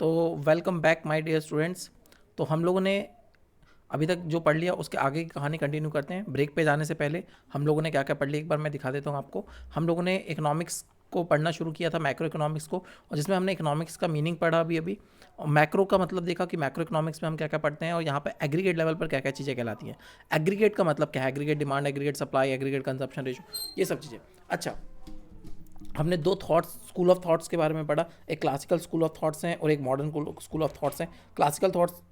तो welcome back my dear students. तो हम लोगों ने अभी तक जो पढ़ लिया उसके आगे की कहानी कंटिन्यू करते हैं। ब्रेक पे जाने से पहले हम लोगों ने क्या क्या पढ़ लिया एक बार मैं दिखा देता हूँ आपको। हम लोगों ने इकोनॉमिक्स को पढ़ना शुरू किया था, मैक्रो इकोनॉमिक्स को, और जिसमें हमने इकोनॉमिक्स का मीनिंग पढ़ा अभी और मैक्रो का मतलब देखा कि मैक्रो इकोनॉमिक्स में हम क्या क्या पढ़ते हैं और यहाँ पे एग्रीगेट लेवल पर क्या क्या चीज़ें कहलाती हैं। एग्रीगेट का मतलब क्या है? Aggregate demand, aggregate supply, aggregate consumption ratio, ये सब चीज़ें। अच्छा, हमने दो थॉट्स, स्कूल ऑफ थॉट्स के बारे में पढ़ा। एक क्लासिकल स्कूल ऑफ थॉट्स हैं और एक मॉडर्न स्कूल ऑफ थॉट्स हैं। क्लासिकल थॉट्स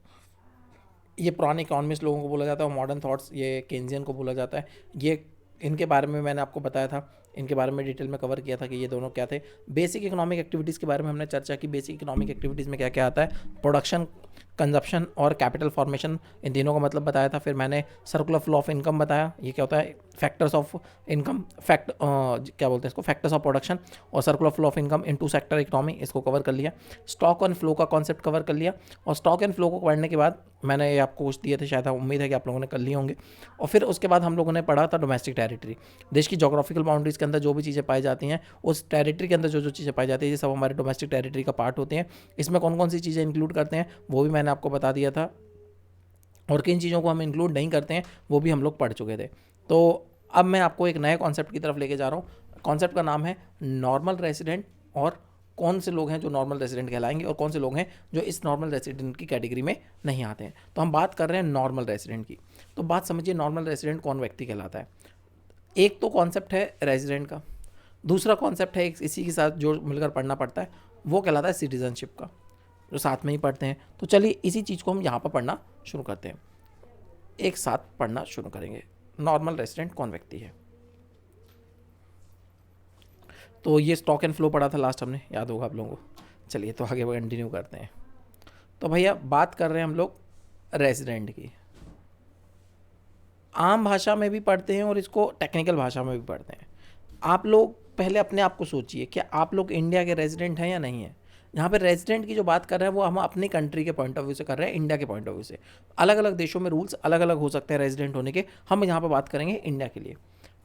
ये पुराने इकोनॉमिस्ट लोगों को बोला जाता है और मॉडर्न थॉट्स ये केन्जियन को बोला जाता है। ये इनके बारे में मैंने आपको बताया था, इनके बारे में डिटेल में कवर किया था कि ये दोनों क्या थे। बेसिक इकोनॉमिक एक्टिविटीज़ के बारे में हमने चर्चा की। बेसिक इकोनॉमिक एक्टिविटीज़ में क्या क्या आता है? प्रोडक्शन, कंजप्शन और कैपिटल फॉर्मेशन, इन तीनों का मतलब बताया था। फिर मैंने सर्कुलर फ्लो ऑफ इनकम बताया, ये क्या होता है? फैक्टर्स ऑफ इनकम, क्या बोलते हैं इसको, फैक्टर्स ऑफ प्रोडक्शन और circular flow of income in two sector economy, इसको कवर कर लिया। स्टॉक एंड फ्लो का कॉन्सेप्ट कवर कर लिया। और स्टॉक एंड फ्लो को पढ़ने के बाद मैंने ये आपको कुछ दिए थे, शायद उम्मीद है कि आप लोगों ने कर लिए होंगे। और फिर उसके बाद हम लोगों ने पढ़ा था डोमेस्टिक टेरिटरी, देश की जोग्राफिकल बाउंड्रीज के अंदर जो भी चीज़ें पाई जाती हैं, उस टेरिटरी के अंदर जो जो चीज़ें पाई जाती है, ये सब हमारे डोमेस्टिक टेरिटरी का पार्ट होते हैं। इसमें कौन कौन सी चीज़ें इंक्लूड करते हैं वो भी मैंने आपको बता दिया था, और किन चीज़ों को हम इंक्लूड नहीं करते हैं वो भी हम लोग पढ़ चुके थे। तो अब मैं आपको एक नए कॉन्सेप्ट की तरफ लेके जा रहा हूँ। कॉन्सेप्ट का नाम है नॉर्मल रेसिडेंट, और कौन से लोग हैं जो नॉर्मल रेसिडेंट कहलाएंगे और कौन से लोग हैं जो इस नॉर्मल रेसिडेंट की कैटेगरी में नहीं आते हैं। तो हम बात कर रहे हैं नॉर्मल रेसिडेंट की। तो बात समझिए, नॉर्मल रेसिडेंट कौन व्यक्ति कहलाता है। एक तो कॉन्सेप्ट है रेजिडेंट का, दूसरा कॉन्सेप्ट है इसी के साथ जो मिलकर पढ़ना पड़ता है, वो कहलाता है सिटीजनशिप का, जो साथ में ही पढ़ते हैं। तो चलिए इसी चीज़ को हम यहाँ पर पढ़ना शुरू करते हैं, एक साथ पढ़ना शुरू करेंगे। नॉर्मल रेसिडेंट कौन व्यक्ति है? तो ये स्टॉक एंड फ्लो पढ़ा था लास्ट हमने, याद होगा आप लोगों को। चलिए तो आगे कंटिन्यू करते हैं। तो भैया बात कर रहे हैं हम लोग रेजिडेंट की। आम भाषा में भी पढ़ते हैं और इसको टेक्निकल भाषा में भी पढ़ते हैं। आप लोग पहले अपने आप को सोचिए, क्या आप लोग इंडिया के रेजिडेंट हैं या नहीं हैं? यहाँ पे रेजिडेंट की जो बात कर रहे हैं वो हम अपनी कंट्री के पॉइंट ऑफ व्यू से कर रहे हैं, इंडिया के पॉइंट ऑफ व्यू से। अलग अलग देशों में रूल्स अलग अलग हो सकते हैं रेजिडेंट होने के, हम यहाँ पर बात करेंगे इंडिया के लिए।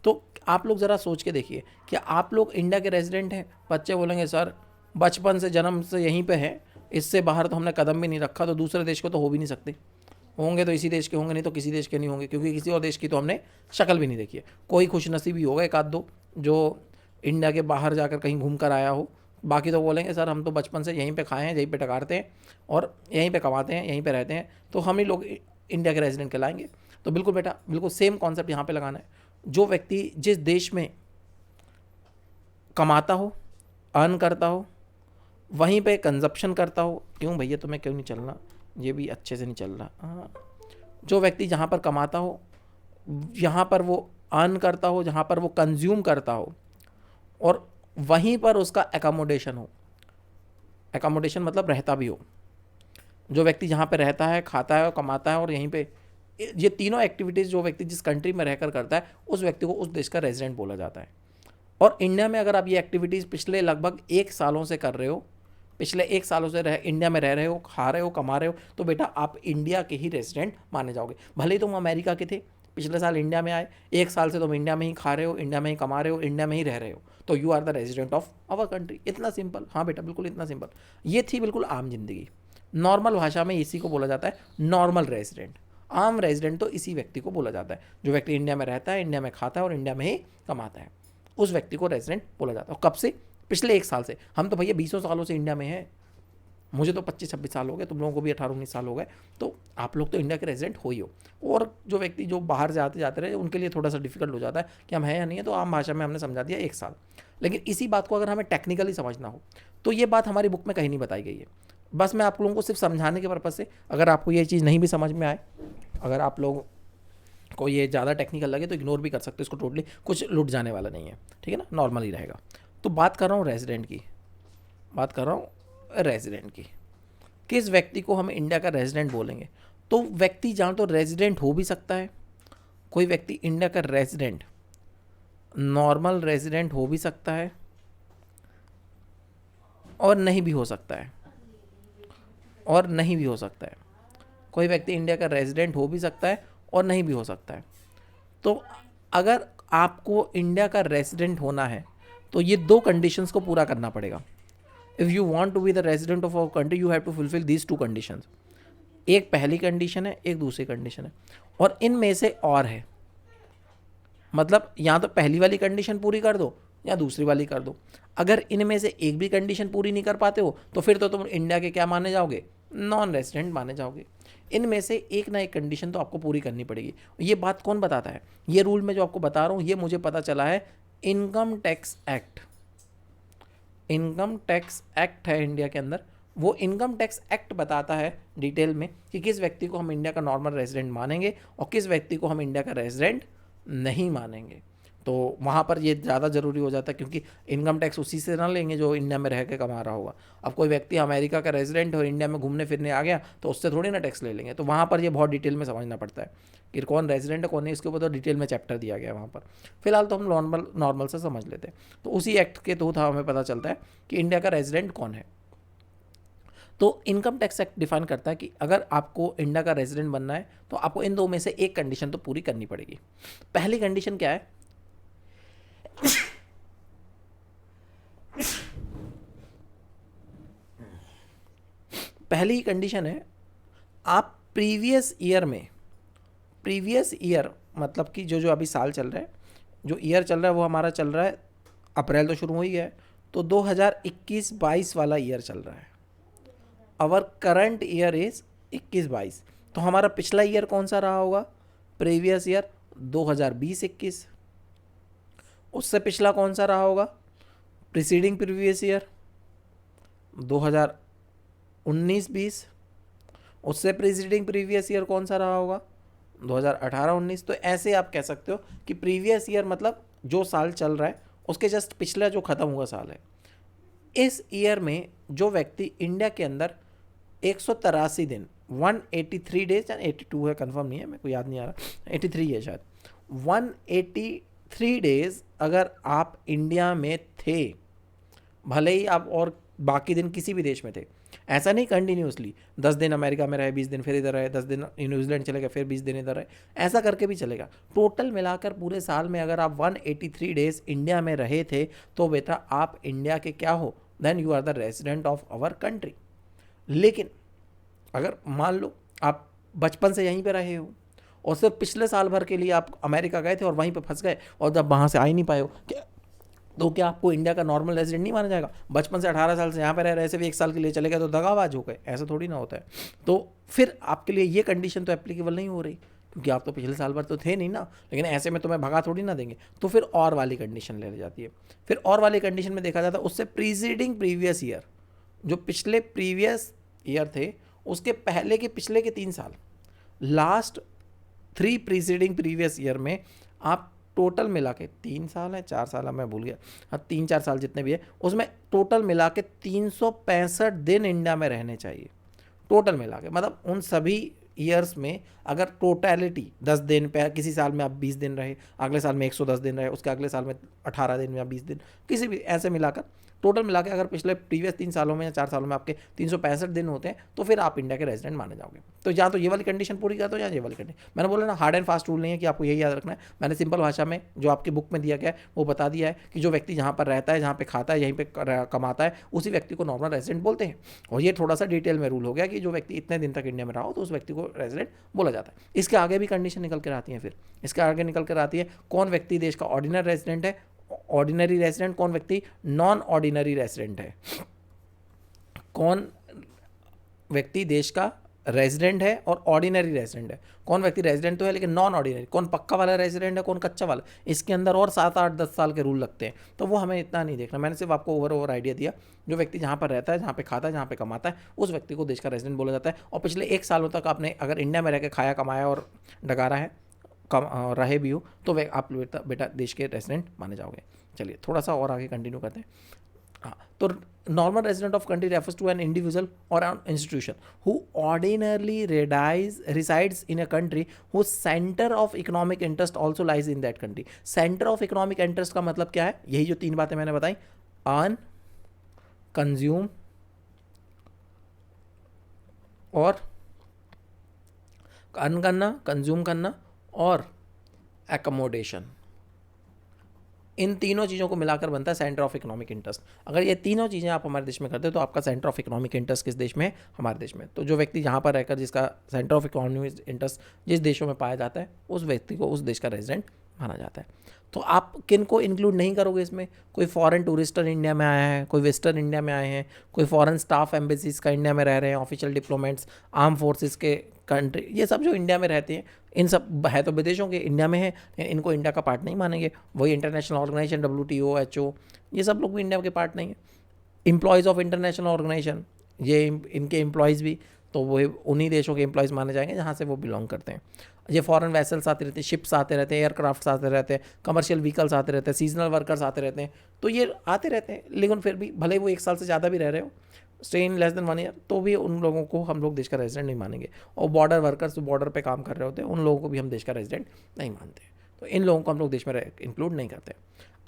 तो आप लोग ज़रा सोच के देखिए, क्या आप लोग इंडिया के रेजिडेंट हैं? बच्चे बोलेंगे सर बचपन से जन्म से यहीं पे है, इससे बाहर तो हमने कदम भी नहीं रखा, तो दूसरे देश को तो हो भी नहीं सकते। होंगे तो इसी देश के होंगे, नहीं तो किसी देश के नहीं होंगे, क्योंकि किसी और देश की तो हमने शक्ल भी नहीं देखी है। कोई खुशनसीब ही होगा एक आध दो जो इंडिया के बाहर जाकर कहीं घूम कर आया हो, बाकी तो बोलेंगे सर हम तो बचपन से यहीं पे खाए हैं, यहीं पे टकारते हैं और यहीं पे कमाते हैं, यहीं पे रहते हैं, तो हम ही लोग इंडिया के रेजिडेंट कहलाएंगे। तो बिल्कुल बेटा, बिल्कुल सेम कॉन्सेप्ट यहाँ पे लगाना है। जो व्यक्ति जिस देश में कमाता हो, अर्न करता हो, वहीं पे कंजप्शन करता हो। क्यों भैया तुम्हें क्यों नहीं चलना? ये भी अच्छे से नहीं चल रहा। हाँ, जो व्यक्ति जहाँ पर कमाता हो, यहाँ पर वो अर्न करता हो, जहाँ पर वो कंज्यूम करता हो, और वहीं पर उसका एकोमोडेशन हो। एकोमोडेशन मतलब रहता भी हो। जो व्यक्ति जहाँ पे रहता है, खाता है और कमाता है, और यहीं पे ये तीनों एक्टिविटीज़ जो व्यक्ति जिस कंट्री में रहकर करता है, उस व्यक्ति को उस देश का रेजिडेंट बोला जाता है। और इंडिया में अगर आप ये एक्टिविटीज़ पिछले लगभग 1 सालों से कर रहे हो, पिछले 1 सालों से इंडिया में रह रहे हो, खा रहे हो, कमा रहे हो, तो बेटा आप इंडिया के ही रेजिडेंट माने जाओगे। भले ही तुम अमेरिका के थे, पिछले साल इंडिया में आए, 1 साल से तुम इंडिया में ही खा रहे हो, इंडिया में ही कमा रहे हो, इंडिया में ही रह रहे हो, तो you are the resident of our country. इतना सिंपल। हाँ बेटा, बिल्कुल इतना सिंपल। ये थी बिल्कुल आम जिंदगी। नॉर्मल भाषा में इसी को बोला जाता है नॉर्मल रेजिडेंट। आम रेजिडेंट तो इसी व्यक्ति को बोला जाता है जो व्यक्ति इंडिया में रहता है, इंडिया में खाता है और इंडिया में ही कमाता है, उस व्यक्ति को रेजिडेंट बोला जाता है। और कब से? पिछले 1 साल से। हम तो भैया 20 सालों से इंडिया में हैं। मुझे तो 25-26 साल हो गए, तुम लोगों को भी 18-19 साल हो गए, तो आप लोग तो इंडिया के रेजिडेंट हो ही हो। और जो व्यक्ति जो बाहर से आते जाते रहे, उनके लिए थोड़ा सा डिफिकल्ट हो जाता है कि हम हैं या नहीं है, तो आम भाषा में हमने समझा दिया 1 साल। लेकिन इसी बात को अगर हमें टेक्निकली समझना हो तो ये बात हमारी बुक में कहीं नहीं बताई गई है। बस मैं आप लोगों को सिर्फ समझाने के पर्पज़ से, अगर आपको ये चीज़ नहीं भी समझ में आए, अगर आप लोग को ये ज़्यादा टेक्निकल लगे तो इग्नोर भी कर सकते हो इसको, टोटली कुछ लुट जाने वाला नहीं है, ठीक है ना, नॉर्मल ही रहेगा। तो बात कर रहा हूँ रेजिडेंट की, बात कर रहा हूँ रेजिडेंट की। किस व्यक्ति को हम इंडिया का रेजिडेंट बोलेंगे? तो व्यक्ति जहाँ तो रेजिडेंट हो भी सकता है, कोई व्यक्ति इंडिया का रेजिडेंट, नॉर्मल रेजिडेंट हो भी सकता है और नहीं भी हो सकता है, और नहीं भी हो सकता है। कोई व्यक्ति इंडिया का रेजिडेंट हो भी सकता है और नहीं भी हो सकता है। तो अगर आपको इंडिया का रेजिडेंट होना है तो ये 2 कंडीशंस को पूरा करना पड़ेगा। If you want to be the resident of our country you have to fulfil these two conditions. एक पहली कंडीशन है, एक दूसरी कंडीशन है, और इनमें से और है, मतलब या तो पहली वाली कंडीशन पूरी कर दो या दूसरी वाली कर दो। अगर इनमें से एक भी कंडीशन पूरी नहीं कर पाते हो तो फिर तो तुम इंडिया के क्या माने जाओगे, नॉन रेजिडेंट माने जाओगे। इनमें से एक ना एक कंडीशन तो आपको पूरी करनी पड़ेगी। ये बात कौन बताता है, ये रूल मैं जो आपको बता रहा हूँ ये मुझे पता चला है income tax act. Income tax act है इंडिया के अंदर, वो इनकम टैक्स एक्ट बताता है डिटेल में कि किस व्यक्ति को हम इंडिया का नॉर्मल रेजिडेंट मानेंगे और किस व्यक्ति को हम इंडिया का रेजिडेंट नहीं मानेंगे। तो वहाँ पर ये ज़्यादा ज़रूरी हो जाता है, क्योंकि इनकम टैक्स उसी से ना लेंगे जो इंडिया में रह के कमा रहा होगा। अब कोई व्यक्ति अमेरिका का रेजिडेंट और इंडिया में घूमने फिरने आ गया तो उससे थोड़ी ना टैक्स ले लेंगे। तो वहाँ पर ये बहुत डिटेल में समझना पड़ता है कि कौन रेजिडेंट है कौन नहीं, इसके ऊपर तो डिटेल में चैप्टर दिया गया है वहाँ पर। फिलहाल तो हम नॉर्मल से समझ लेते हैं। तो उसी एक्ट के थ्रू हमें पता चलता है कि इंडिया का रेजिडेंट कौन है। तो इनकम टैक्स एक्ट डिफाइन करता है कि अगर आपको इंडिया का रेजिडेंट बनना है तो आपको इन दो में से एक कंडीशन तो पूरी करनी पड़ेगी। पहली कंडीशन क्या है, पहली कंडीशन है आप प्रीवियस ईयर मतलब कि जो अभी साल चल रहा है, जो ईयर चल रहा है वो हमारा चल रहा है, अप्रैल तो शुरू हो ही गया है, तो 2021-22 वाला ईयर चल रहा है। Our current year is 21-22। तो हमारा पिछला ईयर कौन सा रहा होगा, प्रीवियस ईयर 2020-21। उससे पिछला कौन सा रहा होगा, प्रीसीडिंग प्रीवियस ईयर 2019-20। उससे प्रीसीडिंग प्रीवियस ईयर कौन सा रहा होगा, 2018-19। तो ऐसे आप कह सकते हो कि प्रीवियस ईयर मतलब जो साल चल रहा है उसके जस्ट पिछला जो ख़त्म हुआ साल है। इस ईयर में जो व्यक्ति इंडिया के अंदर 183 दिन 183 डेज या 82 है, कंफर्म नहीं है, मेरे को याद नहीं आ रहा, 83 है शायद, 183 डेज अगर आप इंडिया में थे, भले ही आप और बाकी दिन किसी भी देश में थे, ऐसा नहीं कंटिन्यूसली 10 दिन अमेरिका में रहे, 20 दिन फिर इधर रहे, 10 दिन न्यूजीलैंड चले गए, फिर 20 दिन इधर रहे, ऐसा करके भी चलेगा। टोटल मिलाकर पूरे साल में अगर आप 183 डेज इंडिया में रहे थे तो बेटा आप इंडिया के क्या हो, then you are the resident of our country. लेकिन अगर मान लो आप बचपन से यहीं पे रहे हो और सिर्फ पिछले साल भर के लिए आप अमेरिका गए थे और वहीं पे फंस गए और जब वहाँ से आ ही नहीं पाए हो, तो क्या आपको इंडिया का नॉर्मल रेजिडेंट नहीं माना जाएगा? बचपन से 18 साल से यहाँ पे रह रहे से भी 1 साल के लिए चले गए तो दगाबाज हो गए, ऐसा थोड़ी ना होता है। तो फिर आपके लिए ये कंडीशन तो एप्लीकेबल नहीं हो रही, क्योंकि आप तो पिछले साल भर तो थे नहीं ना। लेकिन ऐसे में तुम्हें भगा थोड़ी ना देंगे, तो फिर और वाली कंडीशन ले जाती है। फिर और वाली कंडीशन में देखा जाता है उससे प्रीसीडिंग प्रीवियस ईयर, जो पिछले प्रीवियस ईयर थे उसके पहले के पिछले के 3 साल, लास्ट 3 प्रीसीडिंग प्रीवियस ईयर में आप टोटल मिला के 3 साल है, 4 साल है, मैं भूल गया, हाँ 3-4 साल जितने भी है उसमें टोटल मिला के 365 दिन इंडिया में रहने चाहिए। टोटल मिला के मतलब उन सभी ईयर्स में अगर टोटलिटी 10 दिन पे, किसी साल में आप 20 दिन रहे, अगले साल में 110 दिन रहे, उसके अगले साल में 18 दिन या 20 दिन, किसी भी ऐसे मिलाकर टोटल मिला के अगर पिछले प्रीवियस 3 सालों में या 4 सालों में आपके 365 दिन होते हैं तो फिर आप इंडिया के रेजिडेंट माने जाओगे। तो या तो ये वाली कंडीशन पूरी कर दो या ये वाली कंडीशन। मैंने बोला ना हार्ड एंड फास्ट रूल नहीं है कि आपको यही याद रखना है, मैंने सिंपल भाषा में जो आपकी बुक में दिया गया है वो बता दिया है कि जो व्यक्ति जहाँ पर रहता है, जहाँ पे खाता है, यहीं पे कमाता है, उसी व्यक्ति को नॉर्मल रेजिडेंट बोलते हैं। और ये थोड़ा सा डिटेल में रूल हो गया कि जो व्यक्ति इतने दिन तक इंडिया में रहा हो तो उस व्यक्ति को रेजिडेंट बोला जाता है। इसके आगे भी कंडीशन निकल कर आती है, फिर इसके आगे निकल कर आती है कौन व्यक्ति देश का ऑर्डिनरी रेजिडेंट है, ऑर्डिनरी रेजिडेंट, कौन व्यक्ति नॉन ऑर्डिनरी रेजिडेंट है, कौन व्यक्ति देश का रेजिडेंट है और ऑर्डिनरी रेजिडेंट है, कौन व्यक्ति रेजिडेंट तो है लेकिन नॉन ऑर्डिनरी, कौन पक्का वाला रेजिडेंट है, कौन कच्चा वाला। इसके अंदर और 7-8-10 साल के रूल लगते हैं, तो वो हमें इतना नहीं देखना। मैंने सिर्फ आपको ओवर आइडिया दिया, जो व्यक्ति जहाँ पर रहता है, जहाँ पे खाता है, जहाँ पे कमाता है, उस व्यक्ति को देश का रेजिडेंट बोला जाता है। और पिछले 1 सालों तक आपने अगर इंडिया में रह के खाया, कमाया और डगारा है, रहे भी हो, तो वे आप बेटा देश के रेजिडेंट माने जाओगे। चलिए थोड़ा सा और आगे कंटिन्यू करते हैं। हाँ, तो normal resident of country refers to an individual और an institution who ordinarily resides in a country whose center of economic interest also lies in that country। Centre of economic interest का मतलब क्या है? यही जो 3 बातें मैंने बताई, अर्न, कंज्यूम और अर्न करना, कंज्यूम करना और एकोमोडेशन। इन तीनों चीज़ों को मिलाकर बनता है सेंटर ऑफ इकोनॉमिक इंटरेस्ट। अगर ये तीनों चीज़ें आप हमारे देश में करते हो तो आपका सेंटर ऑफ इकोनॉमिक इंटरेस्ट किस देश में है? हमारे देश में। तो जो व्यक्ति यहाँ पर रहकर जिसका सेंटर ऑफ इकोनॉमिक इंटरेस्ट जिस देशों में पाया जाता है उस व्यक्ति को उस देश का रेजिडेंट माना जाता है। तो आप किन को इंक्लूड नहीं करोगे इसमें? कोई फॉरेन टूरिस्टर इंडिया में आया है, कोई वेस्टर्न इंडिया में आए हैं, कोई फॉरेन स्टाफ एम्बेसीज का इंडिया में रह रहे हैं, ऑफिशियल डिप्लोमेट्स, आर्म फोर्सेस के कंट्री, ये सब जो इंडिया में रहते हैं, इन सब है तो विदेशों के, इंडिया में है, इनको इंडिया का पार्ट नहीं मानेंगे। वही इंटरनेशनल ऑर्गेनाइजेशन WTO, HO, ये सब लोग भी इंडिया के पार्ट नहीं है। एम्प्लॉयज़ ऑफ इंटरनेशनल ऑर्गेनाइजेशन, ये इनके एम्प्लॉयज़ भी तो वो उन्हीं देशों के एम्प्लॉयज़ माने जाएंगे जहाँ से वो बिलोंग करते हैं। ये फॉरेन वेसल्स आते रहते हैं, शिप्स आते रहते हैं, एयरक्राफ्ट्स आते रहते हैं, कमर्शियल व्हीकल्स आते रहते हैं, सीजनल वर्कर्स आते रहते हैं, तो ये आते रहते हैं। लेकिन फिर भी भले वो 1 साल से ज़्यादा भी रह रहे हो, stay in less than 1 year, तो भी उन लोगों को हम लोग देश का रेजिडेंट नहीं मानेंगे। और बॉर्डर वर्कर्स जो बॉर्डर पे काम कर रहे होते हैं उन लोगों को भी हम देश का रेजिडेंट नहीं मानते। तो इन लोगों को हम लोग देश में इंक्लूड नहीं करते।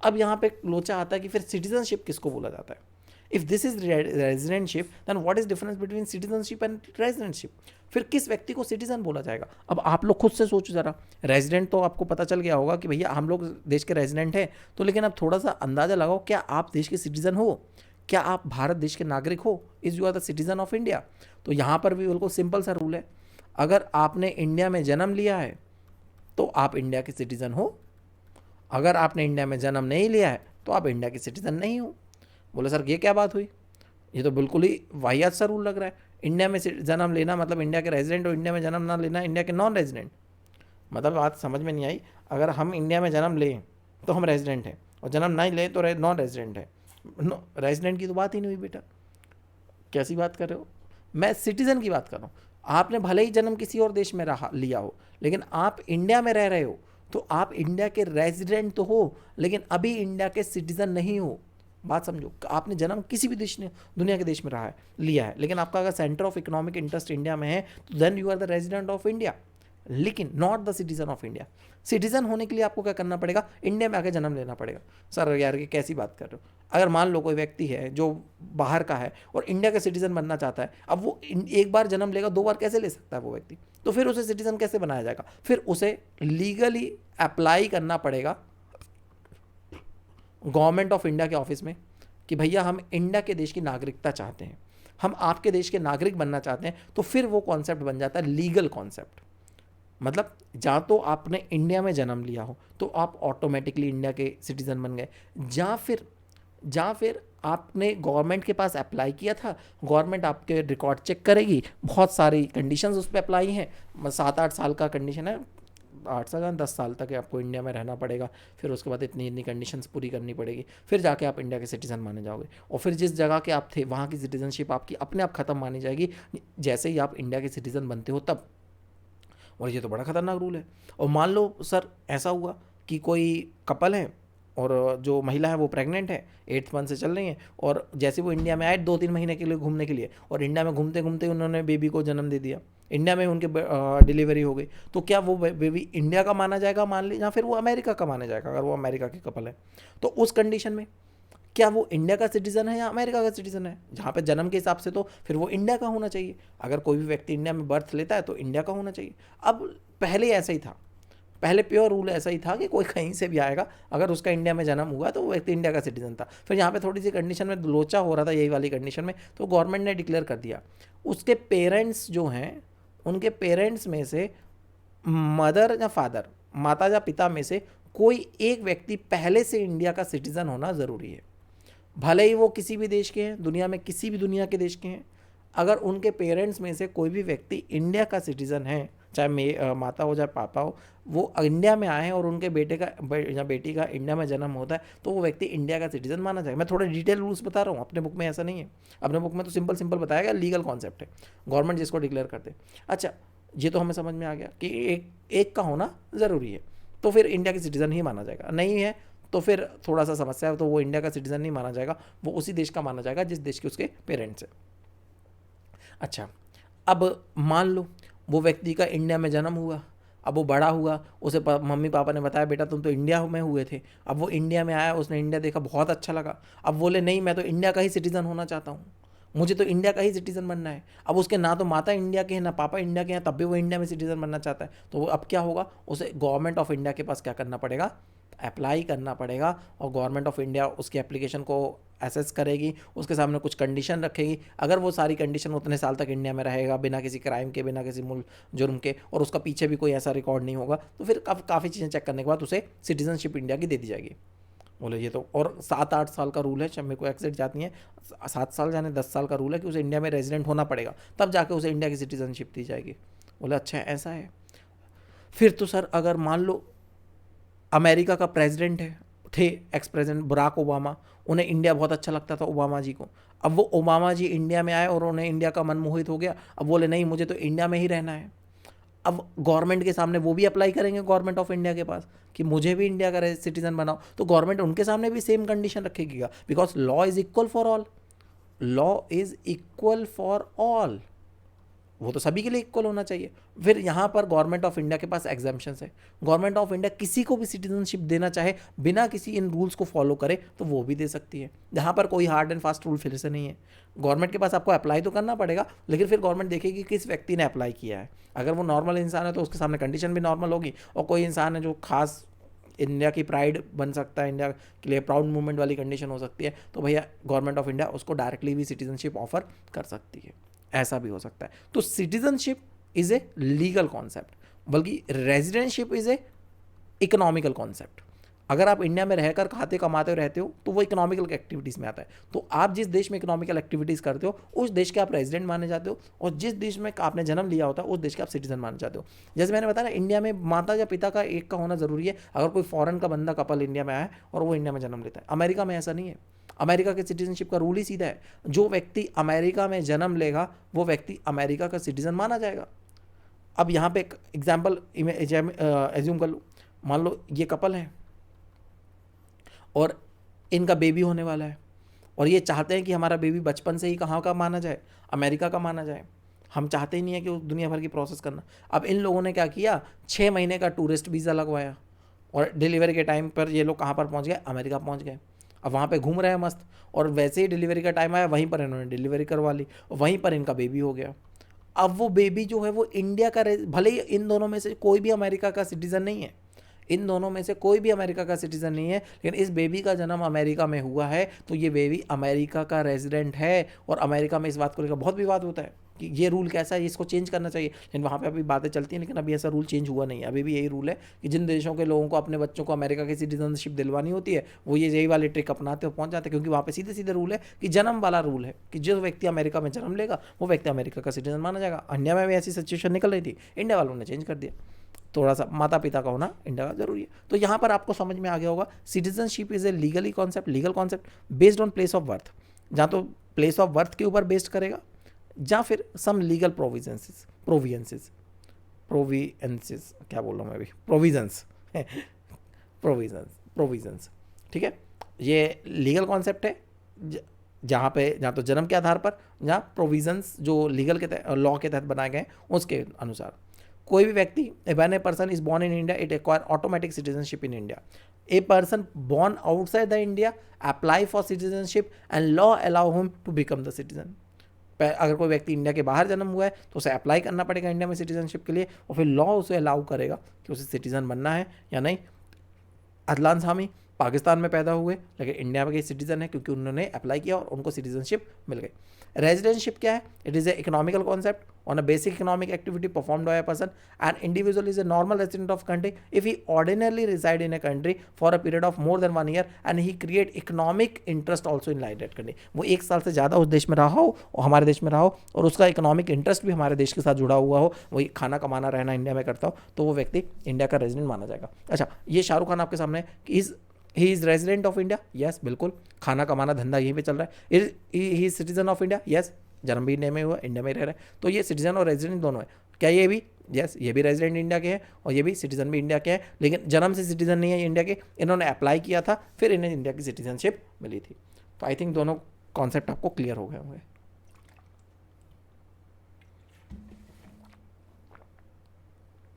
अब यहाँ पे लोचा आता है कि फिर सिटीजनशिप किसको बोला जाता है? If this is residentship then what is difference between citizenship and residentship? फिर किस व्यक्ति को सिटीजन बोला जाएगा? अब आप लोग खुद से सोचो ज़रा। रेजिडेंट तो आपको पता चल गया होगा कि भैया हम लोग देश के रेजिडेंट हैं, तो लेकिन अब थोड़ा सा अंदाज़ा लगाओ, क्या आप देश के सिटीजन हो? क्या आप भारत देश के नागरिक हो? Is you are the citizen of India? तो यहाँ पर भी बिल्कुल सिंपल सा रूल है, अगर आपने इंडिया में जन्म लिया है तो आप इंडिया के सिटीज़न हो, अगर आपने इंडिया में जन्म नहीं लिया है तो आप इंडिया के सिटीज़न नहीं हो। बोले सर ये क्या बात हुई, ये तो बिल्कुल ही वाहियात सा रूल लग रहा है। इंडिया में जन्म लेना मतलब इंडिया के रेजिडेंट, और इंडिया में जन्म ना लेना इंडिया के नॉन रेजिडेंट। मतलब बात समझ में नहीं आई। अगर हम इंडिया में जन्म लें तो हम रेजिडेंट हैं, और जन्म नहीं लें तो नॉन रेजिडेंट है। रेजिडेंट की तो बात ही नहीं हुई बेटा, कैसी बात कर रहे हो? मैं सिटीज़न की बात कर रहा हूँ। आपने भले ही जन्म किसी और देश में रहा लिया हो, लेकिन आप इंडिया में रह रहे हो, तो आप इंडिया के रेजिडेंट तो हो, लेकिन अभी इंडिया के सिटीज़न नहीं हो। बात समझो, आपने जन्म किसी भी देश ने दुनिया के देश में रहा है लिया है, लेकिन आपका अगर centre of economic interest India में है तो then you are the resident of India, लेकिन not the citizen of India. Citizen होने के लिए आपको क्या करना पड़ेगा? इंडिया में आके जन्म लेना पड़ेगा। सर यार ये कैसी बात कर रहे हो? अगर मान लो कोई व्यक्ति है जो बाहर का है और इंडिया का सिटीजन बनना चाहता है, अब वो एक बार जन्म लेगा, 2 बार कैसे ले सकता है वो व्यक्ति? तो फिर उसे सिटीजन कैसे बनाया जाएगा? फिर उसे लीगली अप्लाई करना पड़ेगा गवर्नमेंट ऑफ इंडिया के ऑफिस में कि भैया हम इंडिया के देश की नागरिकता चाहते हैं, हम आपके देश के नागरिक बनना चाहते हैं। तो फिर वो कॉन्सेप्ट बन जाता है लीगल कॉन्सेप्ट। मतलब जहाँ तो आपने इंडिया में जन्म लिया हो तो आप ऑटोमेटिकली इंडिया के सिटीज़न बन गए, जहाँ फिर आपने गवर्नमेंट के पास अप्लाई किया था, गवर्नमेंट आपके रिकॉर्ड चेक करेगी, बहुत सारी कंडीशंस उस पर अप्लाई हैं, 7-8 साल का कंडीशन है, 8 साल 10 साल तक आपको इंडिया में रहना पड़ेगा, फिर उसके बाद इतनी इतनी कंडीशंस पूरी करनी पड़ेगी, फिर जाके आप इंडिया के सिटीज़न माने जाओगे। और फिर जिस जगह के आप थे वहाँ की सिटीज़नशिप आपकी अपने आप ख़त्म मानी जाएगी जैसे ही आप इंडिया के सिटीज़न बनते हो तब। और ये तो बड़ा ख़तरनाक रूल है। और मान लो सर ऐसा हुआ कि कोई कपल है और जो महिला है वो प्रेग्नेंट है, 8th मंथ से चल रही हैं, और जैसे वो इंडिया में आए 2-3 महीने के लिए घूमने के लिए, और इंडिया में घूमते घूमते उन्होंने बेबी को जन्म दे दिया, इंडिया में उनके डिलीवरी हो गई, तो क्या वो बेबी इंडिया का माना जाएगा मान लीजिए, या फिर वो अमेरिका का माना जाएगा? अगर वो अमेरिका के कपल है तो उस कंडीशन में क्या वो इंडिया का सिटीज़न है या अमेरिका का सिटीज़न है? जहाँ पे जन्म के हिसाब से तो फिर वो इंडिया का होना चाहिए। अगर कोई भी व्यक्ति इंडिया में बर्थ लेता है तो इंडिया का होना चाहिए। अब पहले ऐसा ही था, पहले प्योर रूल ऐसा ही था कि कोई कहीं से भी आएगा, अगर उसका इंडिया में जन्म हुआ तो वो व्यक्ति इंडिया का सिटीजन था। फिर यहाँ पे थोड़ी सी कंडीशन में लोचा हो रहा था, यही वाली कंडीशन में, तो गवर्नमेंट ने डिक्लेयर कर दिया उसके पेरेंट्स जो हैं, उनके पेरेंट्स में से मदर या फादर, माता या पिता में से कोई एक व्यक्ति पहले से इंडिया का सिटीज़न होना ज़रूरी है। भले ही वो किसी भी देश के हैं, दुनिया में किसी भी दुनिया के देश के हैं, अगर उनके पेरेंट्स में से कोई भी व्यक्ति इंडिया का सिटीज़न है, चाहे माता हो चाहे पापा हो, वो इंडिया में आए हैं और उनके बेटे का या बेटी का इंडिया में जन्म होता है, तो वो व्यक्ति इंडिया का सिटीज़न माना जाएगा। मैं थोड़ा डिटेल रूल्स बता रहा हूँ, अपने बुक में ऐसा नहीं है। अपने बुक में तो सिंपल बताया गया, लीगल कॉन्सेप्ट है, गवर्नमेंट जिसको डिक्लेयर करते। अच्छा, ये तो हमें समझ में आ गया कि एक का होना ज़रूरी है, तो फिर इंडिया की सिटीज़न ही माना जाएगा। नहीं है तो फिर थोड़ा सा समस्या है, तो वो इंडिया का सिटीज़न नहीं माना जाएगा, वो उसी देश का माना जाएगा जिस देश के उसके पेरेंट्स हैं। अच्छा, अब मान लो वो व्यक्ति का इंडिया में जन्म हुआ, अब वो बड़ा हुआ, उसे मम्मी पापा ने बताया बेटा तुम तो इंडिया में हुए थे। अब वो इंडिया में आया, उसने इंडिया देखा, बहुत अच्छा लगा। अब बोले नहीं मैं तो इंडिया का ही सिटीज़न होना चाहता हूँ, मुझे तो इंडिया का ही सिटीज़न बनना है। अब उसके ना तो माता इंडिया के हैं ना पापा इंडिया के हैं, तब भी वो इंडिया में सिटीज़न बनना चाहता है, तो वो अब क्या होगा, उसे गवर्नमेंट ऑफ इंडिया के पास क्या करना पड़ेगा, अप्लाई करना पड़ेगा और गवर्नमेंट ऑफ इंडिया उसकी एप्लीकेशन को असेस करेगी, उसके सामने कुछ कंडीशन रखेगी। अगर वो सारी कंडीशन उतने साल तक इंडिया में रहेगा बिना किसी क्राइम के, बिना किसी मूल जुर्म के, और उसका पीछे भी कोई ऐसा रिकॉर्ड नहीं होगा, तो फिर काफ़ी चीज़ें चेक करने के बाद उसे सिटीजनशिप इंडिया की दे दी जाएगी। बोले ये तो, और 7-8 साल का रूल है, शायद मेरे को एग्जैक्ट याद नहीं है, 7 साल यानी 10 साल का रूल है कि उसे इंडिया में रेजिडेंट होना पड़ेगा, तब जाके उसे इंडिया की सिटीजनशिप दी जाएगी। बोले अच्छा ऐसा है। फिर तो सर अगर मान लो अमेरिका का प्रेसिडेंट थे एक्स प्रेसिडेंट बराक ओबामा, उन्हें इंडिया बहुत अच्छा लगता था ओबामा जी को। अब वो ओबामा जी इंडिया में आए और उन्हें इंडिया का मन मोहित हो गया, अब बोले नहीं मुझे तो इंडिया में ही रहना है। अब गवर्नमेंट के सामने वो भी अप्लाई करेंगे गवर्नमेंट ऑफ इंडिया के पास कि मुझे भी इंडिया का सिटीजन बनाओ, तो गवर्नमेंट उनके सामने भी सेम कंडीशन रखेगी, because law is equal for all. Law is equal for all, वो तो सभी के लिए इक्वल होना चाहिए। फिर यहाँ पर गवर्नमेंट ऑफ इंडिया के पास एग्जाम्पशंस है। गवर्नमेंट ऑफ इंडिया किसी को भी सिटीजनशिप देना चाहे बिना किसी इन रूल्स को फॉलो करे तो वो भी दे सकती है। यहाँ पर कोई हार्ड एंड फास्ट रूल फिर से नहीं है। गवर्नमेंट के पास आपको अप्लाई तो करना पड़ेगा, लेकिन फिर गवर्नमेंट देखेगी किस व्यक्ति ने अप्लाई किया है। अगर वो नॉर्मल इंसान है तो उसके सामने कंडीशन भी नॉर्मल होगी, और कोई इंसान है जो खास इंडिया की प्राइड बन सकता है, इंडिया के लिए प्राउड मूवमेंट वाली कंडीशन हो सकती है, तो भैया गवर्नमेंट ऑफ इंडिया उसको डायरेक्टली भी सिटीजनशिप ऑफर कर सकती है। ऐसा भी हो सकता है। तो citizenship is a legal concept, बल्कि residentship is a economical concept. अगर आप इंडिया में रहकर खाते कमाते रहते हो तो वो इकोनॉमिकल एक्टिविटीज़ में आता है। तो आप जिस देश में इकोनॉमिकल एक्टिविटीज़ करते हो उस देश के आप रेजिडेंट माने जाते हो, और जिस देश में आपने जन्म लिया होता है उस देश के आप सिटीजन माने जाते हो। जैसे मैंने बताया ना, इंडिया में माता या पिता का एक का होना ज़रूरी है अगर कोई फॉरेन का बंदा कपल इंडिया में आया है और वो इंडिया में जन्म लेता है। अमेरिका में ऐसा नहीं है। अमेरिका के सिटीजनशिप का रूल ही सीधा है, जो व्यक्ति अमेरिका में जन्म लेगा वो व्यक्ति अमेरिका का सिटीजन माना जाएगा। अब यहाँ पे एक एग्जाम्पल एज्यूम कर लो, मान लो ये कपल है और इनका बेबी होने वाला है, और ये चाहते हैं कि हमारा बेबी बचपन से ही कहाँ का माना जाए, अमेरिका का माना जाए। हम चाहते ही नहीं है कि उस दुनिया भर की प्रोसेस करना। अब इन लोगों ने क्या किया, 6 महीने का टूरिस्ट वीज़ा लगवाया, और डिलीवरी के टाइम पर ये लोग कहाँ पर पहुँच गए, अमेरिका पहुँच गए। अब वहाँ पे घूम रहे हैं मस्त, और वैसे ही डिलीवरी का टाइम आया वहीं पर इन्होंने डिलीवरी करवा ली, और वहीं पर इनका बेबी हो गया। अब वो बेबी जो है वो इंडिया का, भले ही इन दोनों में से कोई भी अमेरिका का सिटीज़न नहीं है, इन दोनों में से कोई भी अमेरिका का सिटीज़न नहीं है, लेकिन इस बेबी का जन्म अमेरिका में हुआ है तो ये बेबी अमेरिका का रेजिडेंट है। और अमेरिका में इस बात को लेकर बहुत विवाद होता है कि ये रूल कैसा है, इसको चेंज करना चाहिए, लेकिन वहाँ पे अभी बातें चलती हैं। लेकिन अभी ऐसा रूल चेंज हुआ नहीं है। अभी भी यही रूल है कि जिन देशों के लोगों को अपने बच्चों को अमेरिका की सिटीजनशिप दिलवानी होती है वो ये यही वाले ट्रिक अपनाते हो पहुँच जाते हैं, क्योंकि वहाँ पे सीधे सीधे रूल है कि जन्म वाला रूल है कि जो व्यक्ति अमेरिका में जन्म लेगा वो व्यक्ति अमेरिका का सिटीजन माना जाएगा। इंडिया में भी ऐसी सिचुएशन निकल रही थी, इंडिया वालों ने चेंज कर दिया। थोड़ा सा माता पिता का होना इंडिया का जरूरी है। तो यहाँ पर आपको समझ में आ गया होगा, citizenship is A legally concept, legal concept based on place of birth. जहाँ तो प्लेस ऑफ बर्थ के ऊपर बेस्ड करेगा, या फिर सम लीगल प्रोविजेंसेस क्या बोल रहा हूँ मैं अभी, प्रोविजंस ठीक है। ये लीगल कॉन्सेप्ट है जहाँ तो जन्म के आधार पर, जहाँ प्रोविजंस जो लीगल के लॉ के तहत बनाए गए उसके अनुसार। कोई भी व्यक्ति, when a person is born in India it acquire automatic citizenship in India. A person born outside the India apply for citizenship and law allow him to become the citizen. अगर कोई व्यक्ति इंडिया के बाहर जन्म हुआ है तो उसे अप्लाई करना पड़ेगा इंडिया में सिटीजनशिप के लिए, और फिर लॉ उसे अलाउ करेगा कि उसे सिटीजन बनना है या नहीं। अदलान सामी पाकिस्तान में पैदा हुए लेकिन इंडिया के सिटीजन है क्योंकि उन्होंने अप्लाई किया और उनको सिटीजनशिप मिल गई। रेजिडेंटशिप क्या है? It is a economical concept on a basic economic activity performed by a person and individual is a normal resident of country if he ordinarily reside in a country for a period of more than 1 year and he create economic interest also in that country. वो 1 साल से ज़्यादा उस देश में रहा हो और हमारे देश में रहा हो और उसका इकोनॉमिक इंटरेस्ट भी हमारे देश के साथ जुड़ा हुआ हो, वही खाना कमाना रहना इंडिया में करता हो, तो वो व्यक्ति इंडिया का रेजिडेंट माना जाएगा। अच्छा, ये शाहरुख खान आपके सामने he is resident of India, yes बिल्कुल, खाना कमाना धंधा यहीं पे चल रहा है। He is citizen of India, yes, जन्म भी इंडिया में हुआ, इंडिया में रह रहा है, तो ये सिटीजन और रेजिडेंट दोनों है। क्या ये भी? यस, ये भी रेजिडेंट इंडिया के हैं और ये भी सिटीजन भी इंडिया के हैं, लेकिन जन्म से सिटीजन नहीं है इंडिया के, इन्होंने अप्लाई किया था फिर इन्हें इंडिया की सिटीजनशिप मिली थी। तो आई थिंक दोनों कॉन्सेप्ट आपको क्लियर हो गए होंगे।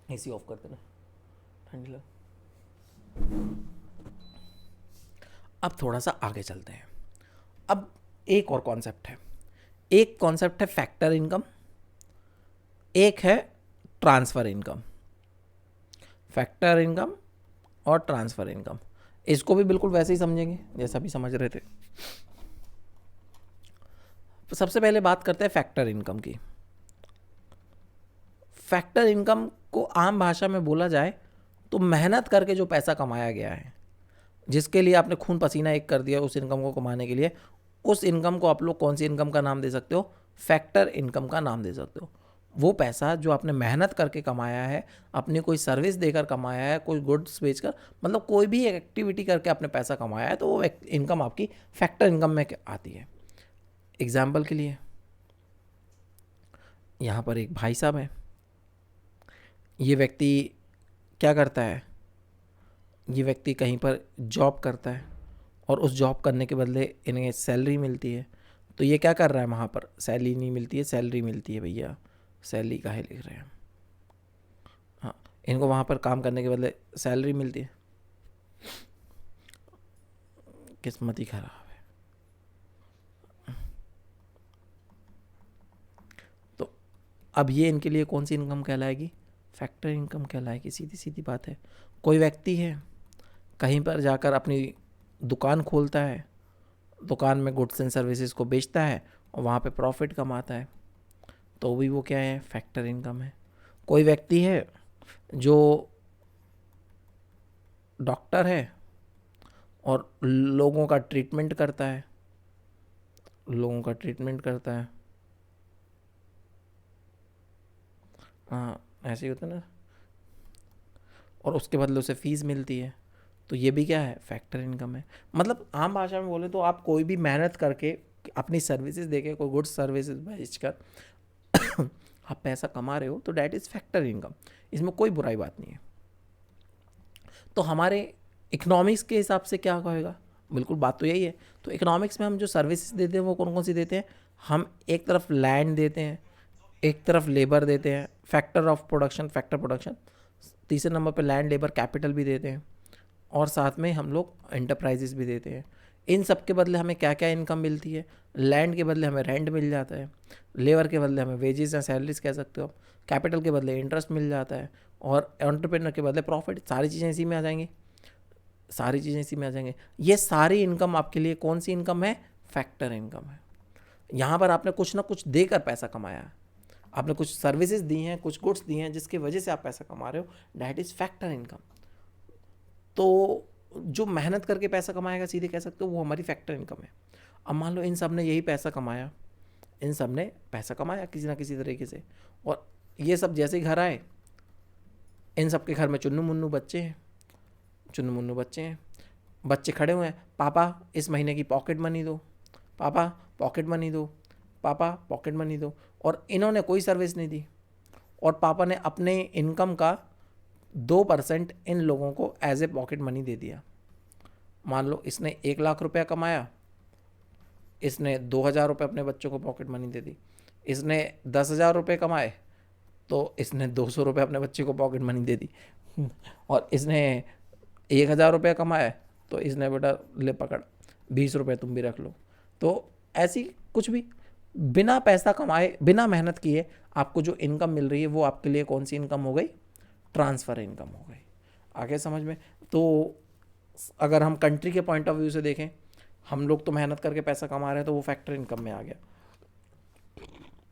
एसी ऑफ कर देना, ठंडी लग। अब थोड़ा सा आगे चलते हैं। अब एक और कॉन्सेप्ट है, एक कॉन्सेप्ट है फैक्टर इनकम, एक है ट्रांसफर इनकम। फैक्टर इनकम और ट्रांसफ़र इनकम। इसको भी बिल्कुल वैसे ही समझेंगे जैसा भी समझ रहे थे। तो सबसे पहले बात करते हैं फैक्टर इनकम की। फैक्टर इनकम को आम भाषा में बोला जाए तो मेहनत करके जो पैसा कमाया गया है, जिसके लिए आपने खून पसीना एक कर दिया उस इनकम को कमाने के लिए, उस इनकम को आप लोग कौन सी इनकम का नाम दे सकते हो? फैक्टर इनकम का नाम दे सकते हो। वो पैसा जो आपने मेहनत करके कमाया है, अपनी कोई सर्विस देकर कमाया है, कोई गुड्स बेचकर, मतलब कोई भी एक्टिविटी करके आपने पैसा कमाया है, तो वो इनकम आपकी फैक्टर इनकम में आती है। एग्जाम्पल के लिए यहाँ पर एक भाई साहब है, ये व्यक्ति क्या करता है? ये व्यक्ति कहीं पर जॉब करता है और उस जॉब करने के बदले इन्हें सैलरी मिलती है। तो ये क्या कर रहा है? वहाँ पर सैलरी नहीं मिलती है, सैलरी मिलती है। भैया सैलरी काहे लिख रहे हैं? हाँ, इनको वहाँ पर काम करने के बदले सैलरी मिलती है। किस्मत ही खराब है। तो अब ये इनके लिए कौन सी इनकम कहलाएगी? फैक्टर इनकम कहलाएगी। सीधी सीधी बात है। कोई व्यक्ति है, कहीं पर जाकर अपनी दुकान खोलता है, दुकान में गुड्स एंड सर्विसेज को बेचता है और वहाँ पे प्रॉफिट कमाता है, तो भी वो क्या है? फैक्टर इनकम है। कोई व्यक्ति है जो डॉक्टर है और लोगों का ट्रीटमेंट करता है, हाँ ऐसे ही होता है ना, और उसके बदले उसे फीस मिलती है, तो ये भी क्या है? फैक्टर इनकम है। मतलब आम भाषा में बोले तो आप कोई भी मेहनत करके अपनी सर्विसेज देके, कोई गुड्स सर्विसेज बेचकर आप पैसा कमा रहे हो, तो डैट इज़ फैक्टर इनकम। इसमें कोई बुराई बात नहीं है। तो हमारे इकोनॉमिक्स के हिसाब से क्या होएगा? बिल्कुल बात तो यही है। तो इकोनॉमिक्स में हम जो सर्विसेज देते हैं वो कौन कौन सी देते हैं? हम एक तरफ लैंड देते हैं, एक तरफ लेबर देते हैं, factor of production, factor production. तीसरे नंबर पे लैंड, लेबर, कैपिटल भी देते हैं, और साथ में हम लोग एंटरप्राइजेस भी देते हैं। इन सब के बदले हमें क्या क्या इनकम मिलती है? लैंड के बदले हमें रेंट मिल जाता है, लेबर के बदले हमें वेजेस या सैलरीज कह सकते हो, कैपिटल के बदले इंटरेस्ट मिल जाता है, और एंटरप्रेन्योर के बदले प्रॉफिट। सारी चीज़ें इसी में आ जाएंगी, सारी चीज़ें इसी में आ जाएंगे। ये सारी इनकम आपके लिए कौन सी इनकम है? फैक्टर इनकम है। यहाँ पर आपने कुछ ना कुछ देकर पैसा कमाया है, आपने कुछ सर्विसेज दी हैं, कुछ गुड्स दी हैं, जिसकी वजह से आप पैसा कमा रहे हो, डैट इज़ फैक्टर इनकम। तो जो मेहनत करके पैसा कमाएगा, सीधे कह सकते हो, वो हमारी फैक्टर इनकम है। अब मान लो इन सब ने यही पैसा कमाया, इन सब ने पैसा कमाया किसी ना किसी तरीके से, और ये सब जैसे ही घर आए, इन सब के घर में चुन्नू मुन्नू बच्चे हैं, चुन्नू मुन्नू बच्चे हैं, बच्चे खड़े हुए हैं, पापा इस महीने की पॉकेट मनी दो, पापा पॉकेट मनी दो, पापा पॉकेट मनी दो। और इन्होंने कोई सर्विस नहीं दी, और पापा ने अपने इनकम का 2% इन लोगों को एज ए पॉकेट मनी दे दिया। मान लो इसने 1 लाख रुपया कमाया, इसने 2,000 रुपये अपने बच्चों को पॉकेट मनी दे दी। इसने 10,000 रुपये कमाए, तो इसने 200 रुपये अपने बच्चे को पॉकेट मनी दे दी। और इसने 1,000 रुपये कमाए, तो इसने बेटा ले पकड़ 20 रुपये तुम भी रख लो। तो ऐसी कुछ भी बिना पैसा कमाए, बिना मेहनत किए आपको जो इनकम मिल रही है, वो आपके लिए कौन सी इनकम हो गई? ट्रांसफ़र इनकम हो गई। आगे समझ में? तो अगर हम कंट्री के पॉइंट ऑफ व्यू से देखें, हम लोग तो मेहनत करके पैसा कमा रहे हैं, तो वो फैक्टर इनकम में आ गया।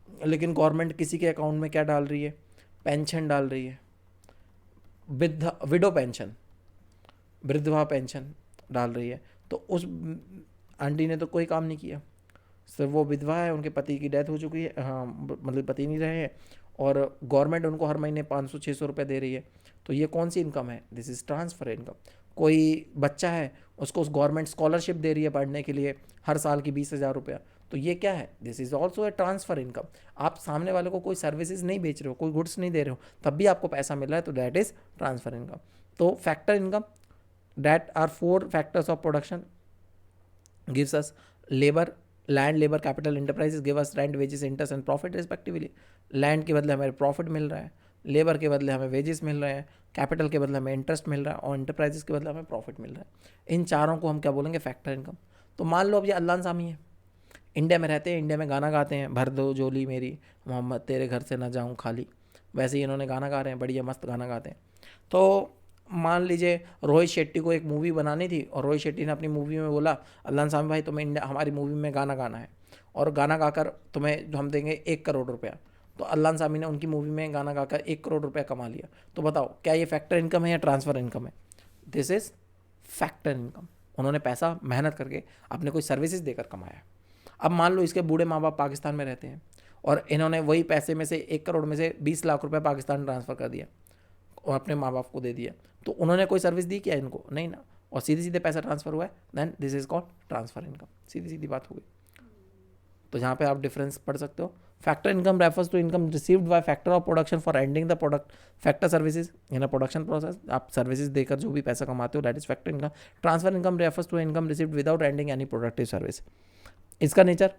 लेकिन गवर्नमेंट किसी के अकाउंट में क्या डाल रही है? पेंशन डाल रही है, विडो पेंशन, विधवा पेंशन डाल रही है। तो उस आंटी ने तो कोई काम नहीं किया, सिर्फ वो विधवा है, उनके पति की डेथ हो चुकी है, हाँ मतलब पति नहीं रहे हैं, और गवर्नमेंट उनको हर महीने 500-600 रुपये दे रही है। तो ये कौन सी इनकम है? This is transfer income. कोई बच्चा है, उसको उस गवर्नमेंट स्कॉलरशिप दे रही है पढ़ने के लिए, हर साल की 20,000 रुपया, तो ये क्या है? This is also a transfer income. आप सामने वाले को कोई सर्विसेज नहीं बेच रहे हो, कोई गुड्स नहीं दे रहे हो, तब भी आपको पैसा मिल रहा है, तो डैट इज़ ट्रांसफ़र इनकम। तो factor income, that are 4 factors of production, gives us labour, land, labour, capital, enterprises give us rent, wages, interest and profit respectively. Land के बदले हमें प्रॉफिट मिल रहा है, लेबर के बदले हमें वेजेस मिल रहे हैं, कैपिटल के बदले हमें इंटरेस्ट मिल रहा है, और एंटरप्राइजेस के बदले हमें प्रॉफिट मिल रहा है। इन चारों को हम क्या बोलेंगे? Factor income. तो मान लो अब ये अल्लाह सामी है, इंडिया में रहते हैं, इंडिया में गाना गाते हैं, भर दो झोली मेरी मोहम्मद तेरे घर से ना जाऊँ खाली, वैसे ही इन्होंने गाना गा रहे हैं, बढ़िया मस्त गाना गाते हैं। तो मान लीजिए रोहित शेट्टी को एक मूवी बनानी थी और रोहित शेट्टी ने अपनी मूवी में बोला अल्लाह सामी भाई तुम्हें इंडिया हमारी मूवी में गाना गाना है और गाना गाकर तुम्हें हम देंगे 1 करोड़ रुपया। तो अल्लाह सामी ने उनकी मूवी में गाना गाकर 1 करोड़ रुपया कमा लिया। तो बताओ क्या ये फैक्टर इनकम है या ट्रांसफ़र इनकम है? This is factor income. उन्होंने पैसा मेहनत करके अपने कोई सर्विसेज देकर कमाया। अब मान लो इसके बूढ़े माँ बाप पाकिस्तान में रहते हैं और इन्होंने वही पैसे में से 1 करोड़ में से 20 लाख रुपए पाकिस्तान ट्रांसफ़र कर दिया और अपने माँ बाप को दे दिया। तो उन्होंने कोई सर्विस दी क्या इनको? नहीं ना। और सीधे सीधे पैसा ट्रांसफ़र हुआ है, then this is called transfer income. सीधी सीधी बात हो गई। तो यहाँ पे आप डिफरेंस पढ़ सकते हो। Factor income refers to income received by factor of production for ending the product factor services in a production process. आप सर्विसेज देकर जो भी पैसा कमाते हो that is factor income. Transfer income refers to income received without ending any productive service. इसका nature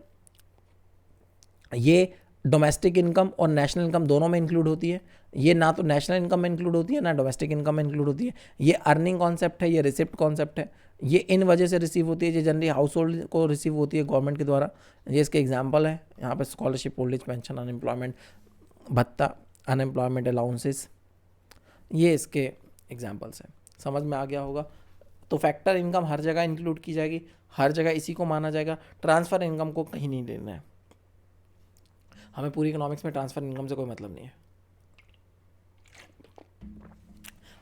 ये domestic income और नेशनल इनकम दोनों में इंक्लूड होती है। ये ना तो नेशनल इनकम में इंक्लूड होती है ना डोमेस्टिक इनकम में इंक्लूड होती है। ये अर्निंग कॉन्सेप्ट है, ये रिसिप्ट कॉन्सेप्ट है। ये इन वजह से रिसीव होती है, ये जनरली हाउस होल्ड को रिसीव होती है गवर्नमेंट के द्वारा। ये इसके एग्जाम्पल है यहाँ पे scholarship, old age pension, unemployment भत्ता, अनएम्प्लॉयमेंट अलाउंसेस, ये इसके एग्जाम्पल्स हैं। समझ में आ गया होगा। तो फैक्टर इनकम हर जगह इंक्लूड की जाएगी, हर जगह इसी को माना जाएगा। ट्रांसफ़र इनकम को कहीं नहीं लेना है। हमें पूरी इकोनॉमिक्स में ट्रांसफ़र इनकम से कोई मतलब नहीं है।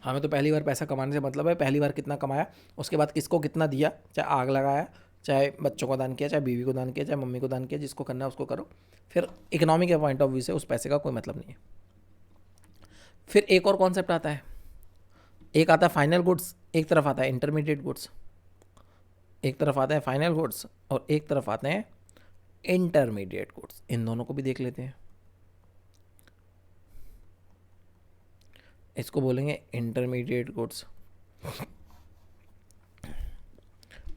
हमें तो पहली बार पैसा कमाने से मतलब है, पहली बार कितना कमाया, उसके बाद किसको कितना दिया, चाहे आग लगाया, चाहे बच्चों को दान किया, चाहे बीवी को दान किया, चाहे मम्मी को दान किया, जिसको करना है उसको करो। फिर इकोनॉमी के पॉइंट ऑफ व्यू से उस पैसे का कोई मतलब नहीं है। फिर एक और कॉन्सेप्ट आता है, एक आता है फाइनल गुड्स, एक तरफ आता है इंटरमीडिएट गुड्स। एक तरफ आता है फाइनल गुड्स और एक तरफ आते हैं इंटरमीडिएट गुड्स। इन दोनों को भी देख लेते हैं। इसको बोलेंगे इंटरमीडिएट गुड्स।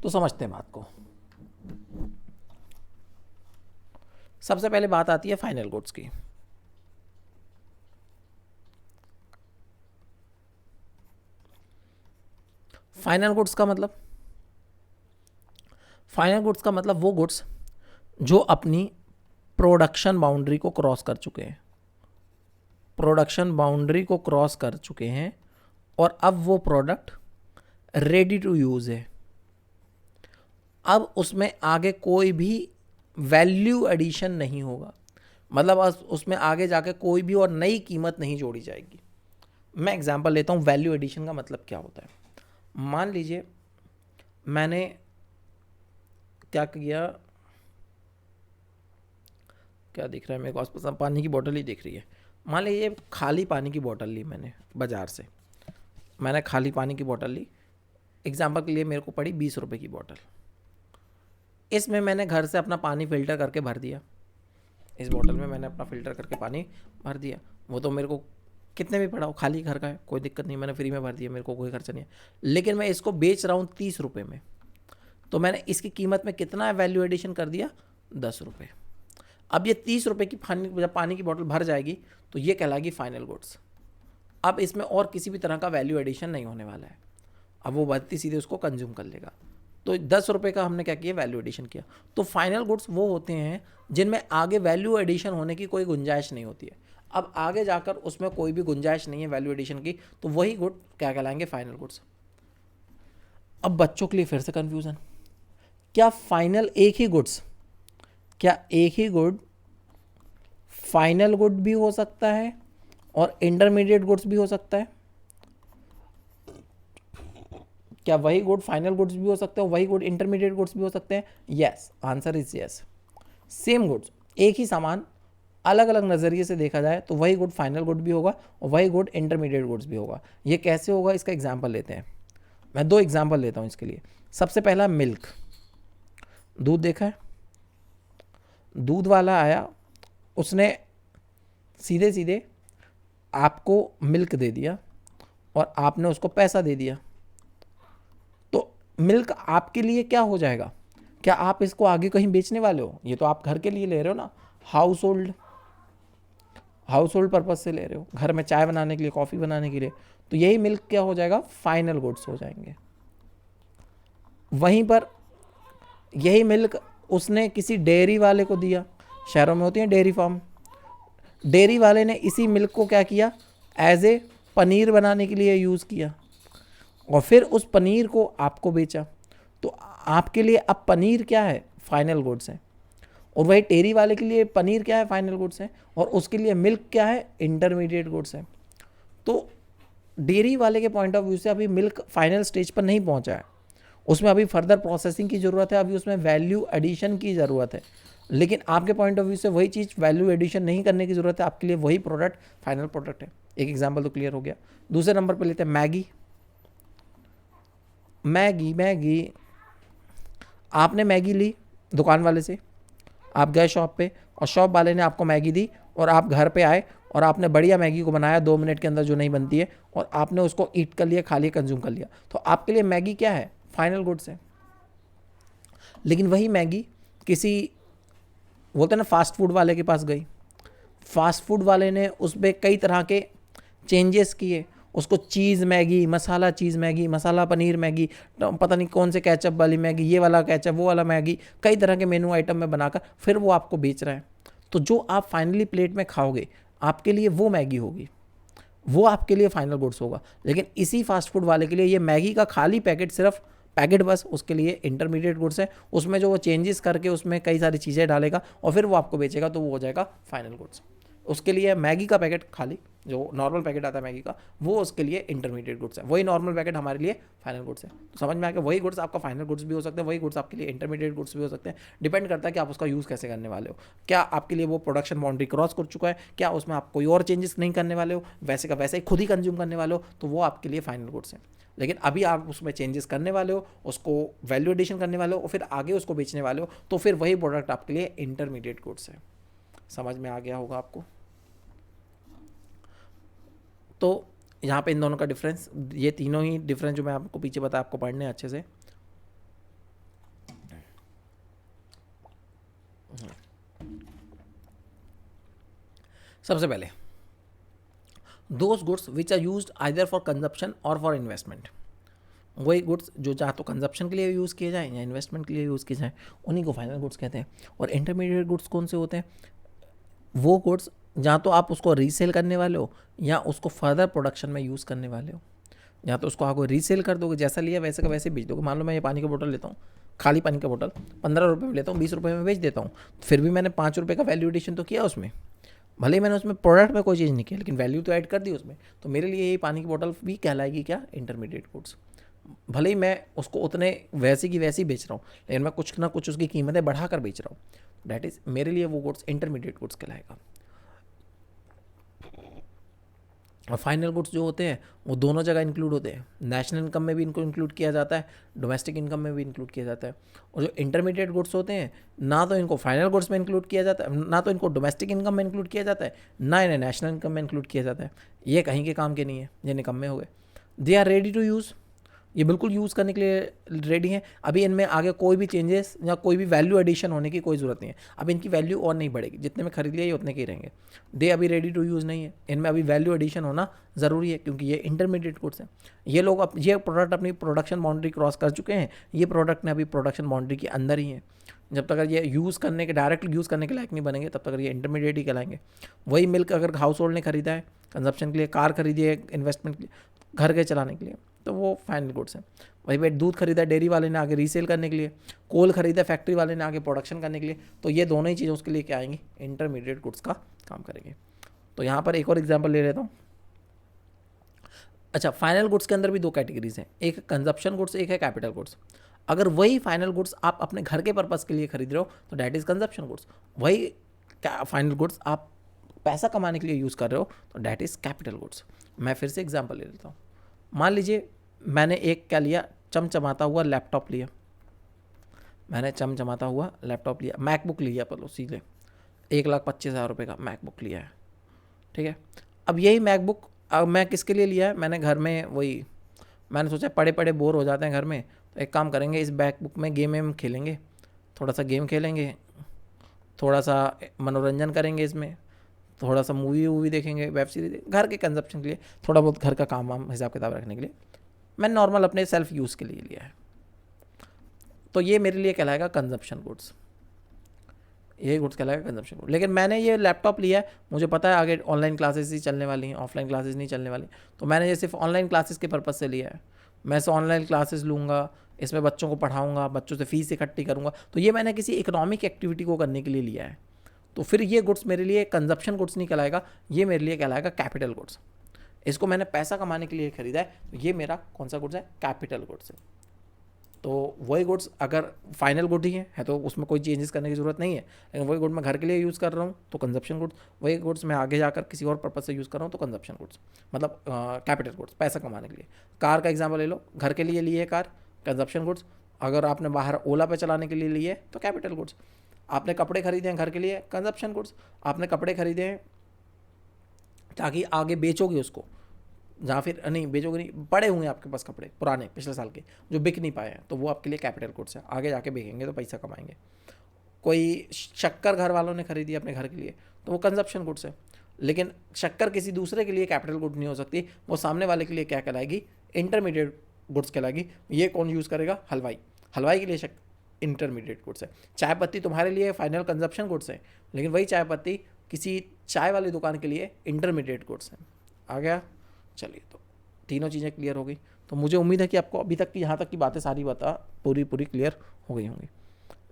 तो समझते हैं बात को। सबसे पहले बात आती है फाइनल गुड्स की। फाइनल गुड्स का मतलब, फाइनल गुड्स का मतलब वो गुड्स जो अपनी प्रोडक्शन बाउंड्री को क्रॉस कर चुके हैं, प्रोडक्शन बाउंड्री को क्रॉस कर चुके हैं और अब वो प्रोडक्ट रेडी टू यूज़ है। अब उसमें आगे कोई भी वैल्यू एडिशन नहीं होगा, मतलब उसमें आगे जाके कोई भी और नई कीमत नहीं जोड़ी जाएगी। मैं एग्जांपल लेता हूँ वैल्यू एडिशन का मतलब क्या होता है। मान लीजिए मैंने क्या किया, क्या दिख रहा है मेरे को आसपास, पानी की बोतल ही दिख रही है। मान लीजिए खाली पानी की बोतल ली मैंने बाज़ार से, मैंने खाली पानी की बोतल ली। एग्जांपल के लिए मेरे को पड़ी 20 रुपए की बोतल। इसमें मैंने घर से अपना पानी फ़िल्टर करके भर दिया। इस बोतल में मैंने अपना फ़िल्टर करके पानी भर दिया। वो तो मेरे को कितने भी पड़ा हो, खाली घर का है, कोई दिक्कत नहीं, मैंने फ्री में भर दिया, मेरे को कोई खर्चा नहीं है। लेकिन मैं इसको बेच रहा हूँ 30 रुपये में, तो मैंने इसकी कीमत में कितना वैल्यू एडिशन कर दिया, 10 रुपये। अब ये 30 रुपये की जब पानी की बोतल भर जाएगी तो ये कहलाएगी फाइनल गुड्स। अब इसमें और किसी भी तरह का वैल्यू एडिशन नहीं होने वाला है। अब वो बढ़ती सीधे उसको कंज्यूम कर लेगा। तो 10 रुपये का हमने क्या किया, वैल्यू एडिशन किया। तो फाइनल गुड्स वो होते हैं जिनमें आगे वैल्यू एडिशन होने की कोई गुंजाइश नहीं होती है। अब आगे जाकर उसमें कोई भी गुंजाइश नहीं है वैल्यू एडिशन की, तो वही गुड क्या कहलाएंगे, फाइनल गुड्स। अब बच्चों के लिए फिर से कन्फ्यूज़न, क्या फाइनल एक ही गुड्स, क्या एक ही गुड फाइनल गुड भी हो सकता है और इंटरमीडिएट गुड्स भी हो सकता है? क्या वही गुड फाइनल गुड्स भी हो सकते हैं, वही गुड इंटरमीडिएट गुड्स भी हो सकते हैं? Yes, answer is yes. Same goods, एक ही सामान अलग अलग नज़रिए से देखा जाए तो वही गुड फाइनल गुड भी होगा और वही गुड इंटरमीडिएट गुड्स भी होगा। ये कैसे होगा, इसका एग्जाम्पल लेते हैं। मैं 2 एग्जाम्पल लेता हूँ इसके लिए। सबसे पहला मिल्क, दूध देखा है, दूध वाला आया, उसने सीधे सीधे आपको मिल्क दे दिया और आपने उसको पैसा दे दिया। तो मिल्क आपके लिए क्या हो जाएगा, क्या आप इसको आगे कहीं बेचने वाले हो? ये तो आप घर के लिए ले रहे हो ना, हाउस होल्ड पर्पज से ले रहे हो, घर में चाय बनाने के लिए, कॉफ़ी बनाने के लिए। तो यही मिल्क क्या हो जाएगा, फाइनल गुड्स हो जाएंगे। वहीं पर यही मिल्क उसने किसी डेयरी वाले को दिया, शहरों में होती हैं डेयरी फार्म, डेयरी वाले ने इसी मिल्क को क्या किया, एज ए पनीर बनाने के लिए यूज़ किया। और फिर उस पनीर को आपको बेचा, तो आपके लिए अब पनीर क्या है, फाइनल गुड्स है। और वही डेयरी वाले के लिए पनीर क्या है, फाइनल गुड्स है। और उसके लिए मिल्क क्या है, इंटरमीडिएट गुड्स है। तो डेयरी वाले के पॉइंट ऑफ व्यू से अभी मिल्क फाइनल स्टेज पर नहीं पहुंचा है, उसमें अभी फर्दर प्रोसेसिंग की ज़रूरत है, अभी उसमें वैल्यू एडिशन की ज़रूरत है। लेकिन आपके पॉइंट ऑफ व्यू से वही चीज़ वैल्यू एडिशन नहीं करने की ज़रूरत है, आपके लिए वही प्रोडक्ट फाइनल प्रोडक्ट है। एक एग्जांपल तो क्लियर हो गया। दूसरे नंबर पे लेते हैं मैगी। मैगी मैगी आपने मैगी ली दुकान वाले से, आप गए शॉप पे और शॉप वाले ने आपको मैगी दी, और आप घर पे आए और आपने बढ़िया मैगी को बनाया 2 मिनट के अंदर जो नहीं बनती है, और आपने उसको ईट कर लिया, खा लिया, कंज्यूम कर लिया। तो आपके लिए मैगी क्या है, फाइनल गुड्स है। लेकिन वही मैगी किसी, बोलते हैं ना, फास्ट फूड वाले के पास गई, फास्ट फूड वाले ने उस पर कई तरह के चेंजेस किए, उसको चीज़ मैगी, मसाला cheese Maggi, masala paneer Maggi, पता नहीं कौन से केचप वाली मैगी, ये वाला केचप, वो वाला मैगी, कई तरह के मेनू आइटम में बनाकर फिर वो आपको बेच रहा है। तो जो आप फाइनली प्लेट में खाओगे आपके लिए वो मैगी होगी, वो आपके लिए फाइनल गुड्स होगा। लेकिन इसी फास्ट फूड वाले के लिए ये मैगी का खाली पैकेट, सिर्फ पैकेट बस, उसके लिए इंटरमीडिएट गुड्स है। उसमें जो वो चेंजेस करके उसमें कई सारी चीज़ें डालेगा और फिर वो आपको बेचेगा, तो वो हो जाएगा फाइनल गुड्स। उसके लिए मैगी का पैकेट खाली, जो नॉर्मल पैकेट आता है मैगी का, वो उसके लिए इंटरमीडिएट गुड्स है। वही नॉर्मल पैकेट हमारे लिए फाइनल गुड्स है। तो समझ में आ गया, वही गुड्स आपका फाइनल गुड्स भी हो सकते हैं, वही गुड्स आपके लिए इंटरमीडिएट गुड्स भी हो सकते हैं। डिपेंड करता है कि आप उसका यूज़ कैसे करने वाले हो। क्या आपके लिए वो प्रोडक्शन बाउंड्री क्रॉस कर चुका है, क्या उसमें आप कोई और चेंजेस नहीं करने वाले हो, वैसे का वैसे ही खुद ही कंज्यूम करने वाले हो, तो वो आपके लिए फाइनल गुड्स है। लेकिन अभी आप उसमें चेंजेस करने वाले हो, उसको वैल्यू एडिशन करने वाले हो और फिर आगे उसको बेचने वाले हो, तो फिर वही प्रोडक्ट आपके लिए इंटरमीडिएट गुड्स है। समझ में आ गया होगा आपको। तो यहाँ पे इन दोनों का डिफरेंस, ये तीनों ही डिफरेंस जो मैं आपको पीछे बताया, आपको पढ़ने हैं अच्छे से। सबसे पहले those goods which are used either for consumption और फॉर इन्वेस्टमेंट, वही गुड्स जो चाहे तो कंजप्शन के लिए यूज़ किए जाएँ या इन्वेस्टमेंट के लिए यूज़ किए जाएँ, उन्हीं को फाइनल गुड्स कहते हैं। और इंटरमीडिएट गुड्स कौन से होते हैं, वो गुड्स जहाँ तो आप उसको रीसेल करने वाले हो या उसको फर्दर प्रोडक्शन में यूज़ करने वाले हो। या तो उसको आप रीसेल कर दोगे, जैसा लिया वैसे का वैसे बेच दोगे। मान लो मैं ये पानी का बोतल लेता हूँ, खाली पानी का बोतल 15 रुपये में लेता हूँ, 20 रुपये में बेच देता हूँ, फिर भी मैंने 5 रुपये का वैल्यू एडिशन तो किया उसमें। भले ही मैंने उसमें प्रोडक्ट में कोई चीज़ नहीं की, लेकिन वैल्यू तो ऐड कर दी उसमें। तो मेरे लिए ये पानी की बोतल भी कहलाएगी क्या, इंटरमीडिएट गुड्स। भले ही मैं उसको उतने वैसी की वैसी बेच रहा हूँ, लेकिन मैं कुछ ना कुछ उसकी कीमतें बढ़ा कर बेच रहा हूँ, दैट इज़ मेरे लिए वो गुड्स इंटरमीडिएट गुड्स कहलाएगा। और फाइनल गुड्स जो होते हैं वो दोनों जगह इंक्लूड होते हैं, नेशनल इनकम में भी इनको इंक्लूड किया जाता है, डोमेस्टिक इनकम में भी इंक्लूड किया जाता है। और जो इंटरमीडिएट गुड्स होते हैं, ना तो इनको फाइनल गुड्स में इंक्लूड किया जाता है, ना तो इनको डोमेस्टिक इनकम में इंक्लूड किया जाता है, ना इन्हें नेशनल इनकम में इंक्लूड किया जाता है। ये कहीं के काम के नहीं है, ये निकम्मे हो गए। They are ready to use, ये बिल्कुल यूज़ करने के लिए रेडी हैं। अभी इनमें आगे कोई भी चेंजेस या कोई भी वैल्यू एडिशन होने की कोई ज़रूरत नहीं है। अब इनकी वैल्यू और नहीं बढ़ेगी, जितने में खरीद लिया ये उतने के ही रहेंगे। दे अभी रेडी टू यूज़ नहीं है, इनमें अभी वैल्यू एडिशन होना ज़रूरी है, क्योंकि ये इंटरमीडिएट गुड्स हैं। ये लोग ये प्रोडक्ट अपनी प्रोडक्शन बाउंड्री क्रॉस कर चुके हैं, ये प्रोडक्ट ने अभी प्रोडक्शन बाउंड्री के अंदर ही है। जब तक अगर ये यूज़ करने के, डायरेक्ट यूज़ करने के लायक नहीं बनेंगे, तब तक अगर ये इंटरमीडिएट ही कहलाएंगे। वही मिल्क अगर हाउस होल्ड ने खरीदा है कंजप्शन के लिए, कार खरीदी है इन्वेस्टमेंट के लिए, घर के चलाने के लिए, तो वो फाइनल गुड्स हैं। वही पे दूध खरीदा डेयरी वाले ने आगे रीसेल करने के लिए, कोल खरीदा फैक्ट्री वाले ने आगे प्रोडक्शन करने के लिए, तो ये दोनों ही चीज़ें उसके लिए क्या आएंगी, इंटरमीडिएट गुड्स का काम करेंगे। तो यहाँ पर एक और एग्जांपल ले लेता हूँ। अच्छा, फाइनल गुड्स के अंदर भी दो कैटेगरीज हैं, एक कंजप्शन गुड्स, एक है कैपिटल गुड्स। अगर वही फाइनल गुड्स आप अपने घर के पर्पज़ के लिए खरीद रहे हो तो डैट इज़ कंजप्शन गुड्स। वही फाइनल गुड्स आप पैसा कमाने के लिए यूज़ कर रहे हो तो डैट इज़ कैपिटल गुड्स। मैं फिर से एग्जांपल ले लेता हूँ। मान लीजिए मैंने एक क्या लिया, चमचमाता हुआ लैपटॉप लिया, मैंने चमचमाता हुआ लैपटॉप लिया, मैकबुक लिया, पलो सीधे 1,25,000 रुपये का मैकबुक लिया है, ठीक है। अब यही मैकबुक अब मैं किसके लिए लिया है, मैंने घर में वही, मैंने सोचा पड़े पड़े बोर हो जाते हैं घर में, तो एक काम करेंगे, इस मैकबुक में गेम वेम खेलेंगे, थोड़ा सा गेम खेलेंगे, थोड़ा सा मनोरंजन करेंगे, इसमें थोड़ा सा मूवी वूवी देखेंगे, वेब सीरीज, घर के कंजप्शन के लिए, थोड़ा बहुत घर का काम वाम हिसाब किताब रखने के लिए मैं नॉर्मल अपने सेल्फ यूज़ के लिए लिया है, तो ये मेरे लिए कहलाएगा कंजप्शन गुड्स। ये गुड्स कहलाएगा कंजप्शन गुड। लेकिन मैंने ये लैपटॉप लिया है, मुझे पता है आगे ऑनलाइन क्लासेस ही चलने वाली हैं, ऑफलाइन क्लासेस नहीं चलने वाली, तो मैंने ये सिर्फ ऑनलाइन क्लासेस के पर्पज़ से लिया है। मैं से ऑनलाइन क्लासेस लूँगा, इसमें बच्चों को पढ़ाऊँगा, बच्चों से फीस इकट्ठी करूँगा, तो ये मैंने किसी इकोनॉमिक एक्टिविटी को करने के लिए लिया है। तो फिर ये गुड्स मेरे लिए कंजप्शन गुड्स नहीं कहलाएगा, ये मेरे लिए कहलाएगा कैपिटल गुड्स। इसको मैंने पैसा कमाने के लिए खरीदा है, तो ये मेरा कौन सा गुड्स है? कैपिटल गुड्स है। तो वही गुड्स अगर फाइनल गुड ही है तो उसमें कोई चेंजेस करने की ज़रूरत नहीं है, लेकिन वही गुड मैं घर के लिए यूज़ कर रहा हूँ तो कंजप्शन गुड्स, वही गुड्स मैं आगे जाकर किसी और पर्पज से यूज़ कर रहा हूँ तो कंजप्शन गुड्स, मतलब कैपिटल गुड्स, पैसा कमाने के लिए। कार का एग्जाम्पल ले लो, घर के लिए लिए कार, कंजप्शन गुड्स। अगर आपने बाहर ओला पे चलाने के लिए लिए तो कैपिटल गुड्स। आपने कपड़े खरीदे हैं घर के लिए, कंजप्शन गुड्स। आपने कपड़े खरीदे हैं ताकि आगे बेचोगे उसको, जहाँ फिर नहीं बेचोगे नहीं, पड़े हुए आपके पास कपड़े पुराने पिछले साल के जो बिक नहीं पाए हैं, तो वो आपके लिए कैपिटल गुड्स है, आगे जाके बिकेंगे तो पैसा कमाएंगे। कोई शक्कर घर वालों ने खरीदी अपने घर के लिए तो वो कंजप्शन गुड्स है, लेकिन शक्कर किसी दूसरे के लिए कैपिटल गुड नहीं हो सकती, वो सामने वाले के लिए क्या कहलाएगी? इंटरमीडिएट गुड्स कहलाएगी। ये कौन यूज़ करेगा? हलवाई। हलवाई के लिए इंटरमीडिएट गुड्स है। चाय पत्ती तुम्हारे लिए फाइनल कंजप्शन गुड्स है, लेकिन वही चाय पत्ती किसी चाय वाली दुकान के लिए इंटरमीडिएट गुड्स है। आ गया? चलिए, तो तीनों चीज़ें क्लियर हो गई। तो मुझे उम्मीद है कि आपको अभी तक की यहाँ तक की बातें सारी पूरी क्लियर हो गई होंगी।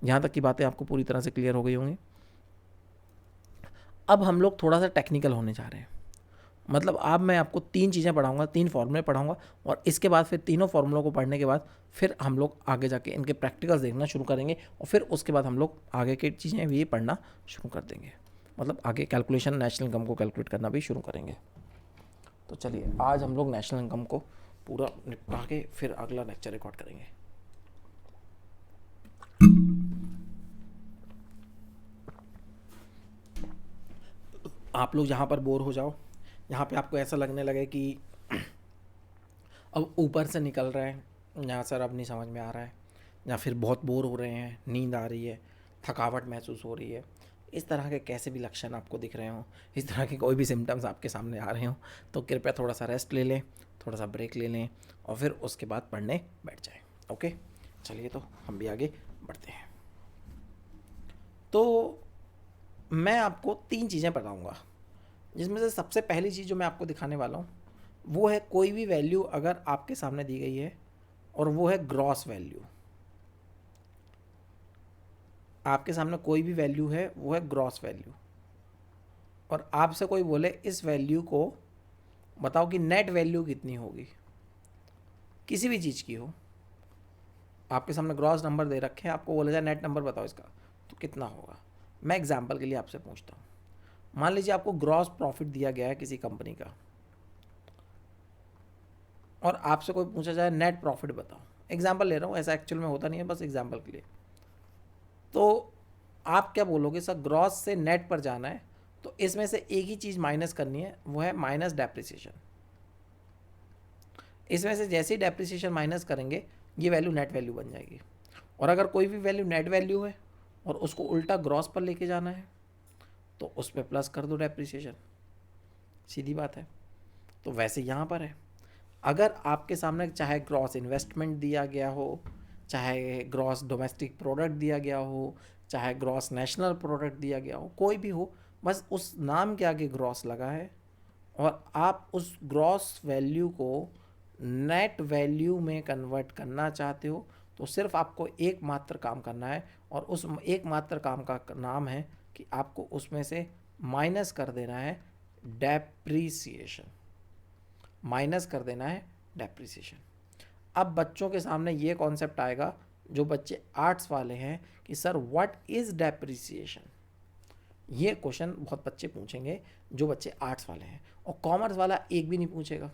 यहाँ तक की बातें आपको पूरी तरह से क्लियर हो गई होंगी। अब हम लोग थोड़ा सा टेक्निकल होने जा रहे हैं, मतलब अब मैं आपको 3 चीज़ें पढ़ाऊँगा, 3 फॉर्मूले पढ़ाऊँगा, और इसके बाद फिर तीनों फॉर्मूलों को पढ़ने के बाद फिर हम लोग आगे जाके इनके प्रैक्टिकल्स देखना शुरू करेंगे, और फिर उसके बाद हम लोग आगे की चीज़ें भी पढ़ना शुरू कर देंगे, मतलब आगे कैलकुलेशन नेशनल इनकम को कैलकुलेट करना भी शुरू करेंगे। तो चलिए, आज हम लोग नेशनल इनकम को पूरा निपटा के फिर अगला लेक्चर रिकॉर्ड करेंगे। आप लोग यहाँ पर बोर हो जाओ, यहाँ पे आपको ऐसा लगने लगे कि अब ऊपर से निकल रहे हैं, यहाँ सर अब नहीं समझ में आ रहा है, या फिर बहुत बोर हो रहे हैं, नींद आ रही है, थकावट महसूस हो रही है, इस तरह के कैसे भी लक्षण आपको दिख रहे हों, इस तरह के कोई भी सिम्टम्स आपके सामने आ रहे हों, तो कृपया थोड़ा सा रेस्ट ले लें, थोड़ा सा ब्रेक ले लें, और फिर उसके बाद पढ़ने बैठ जाएं। ओके, चलिए, तो हम भी आगे बढ़ते हैं। तो मैं आपको 3 चीज़ें बताऊंगा, जिसमें से सबसे पहली चीज़ जो मैं आपको दिखाने वाला हूँ वो है कोई भी वैल्यू अगर आपके सामने दी गई है, और वो है ग्रॉस वैल्यू। आपके सामने कोई भी वैल्यू है, वो है ग्रॉस वैल्यू, और आपसे कोई बोले इस वैल्यू को बताओ कि नेट वैल्यू कितनी होगी, किसी भी चीज़ की हो, आपके सामने ग्रॉस नंबर दे रखे हैं, आपको बोला जाए नेट नंबर बताओ इसका, तो कितना होगा? मैं एग्जाम्पल के लिए आपसे पूछता हूँ, मान लीजिए आपको ग्रॉस प्रॉफिट दिया गया है किसी कंपनी का, और आपसे कोई पूछा जाए नेट प्रॉफिट बताओ, एग्जाम्पल ले रहा हूँ, ऐसा एक्चुअल में होता नहीं है, बस एग्जाम्पल के लिए, तो आप क्या बोलोगे? सर ग्रॉस से नेट पर जाना है, तो इसमें से एक ही चीज़ माइनस करनी है, वो है माइनस डेप्रिसिएशन। इसमें से जैसे ही डेप्रिसिएशन माइनस करेंगे ये वैल्यू नेट वैल्यू बन जाएगी। और अगर कोई भी वैल्यू नेट वैल्यू है और उसको उल्टा ग्रॉस पर लेके जाना है, तो उस पर प्लस कर दो डेप्रिसिएशन, सीधी बात है। तो वैसे यहाँ पर है, अगर आपके सामने चाहे ग्रॉस इन्वेस्टमेंट दिया गया हो, चाहे ग्रॉस डोमेस्टिक प्रोडक्ट दिया गया हो, चाहे ग्रॉस नेशनल प्रोडक्ट दिया गया हो, कोई भी हो, बस उस नाम के आगे ग्रॉस लगा है, और आप उस ग्रॉस वैल्यू को नेट वैल्यू में कन्वर्ट करना चाहते हो, तो सिर्फ आपको एकमात्र काम करना है, और उस एकमात्र काम का नाम है कि आपको उसमें से माइनस कर देना है डेप्रीसिएशन, माइनस कर देना है डेप्रीसिएशन। अब बच्चों के सामने ये कॉन्सेप्ट आएगा, जो बच्चे आर्ट्स वाले हैं, कि सर व्हाट इज़ डेप्रीसिएशन। ये क्वेश्चन बहुत बच्चे पूछेंगे जो बच्चे आर्ट्स वाले हैं, और कॉमर्स वाला एक भी नहीं पूछेगा,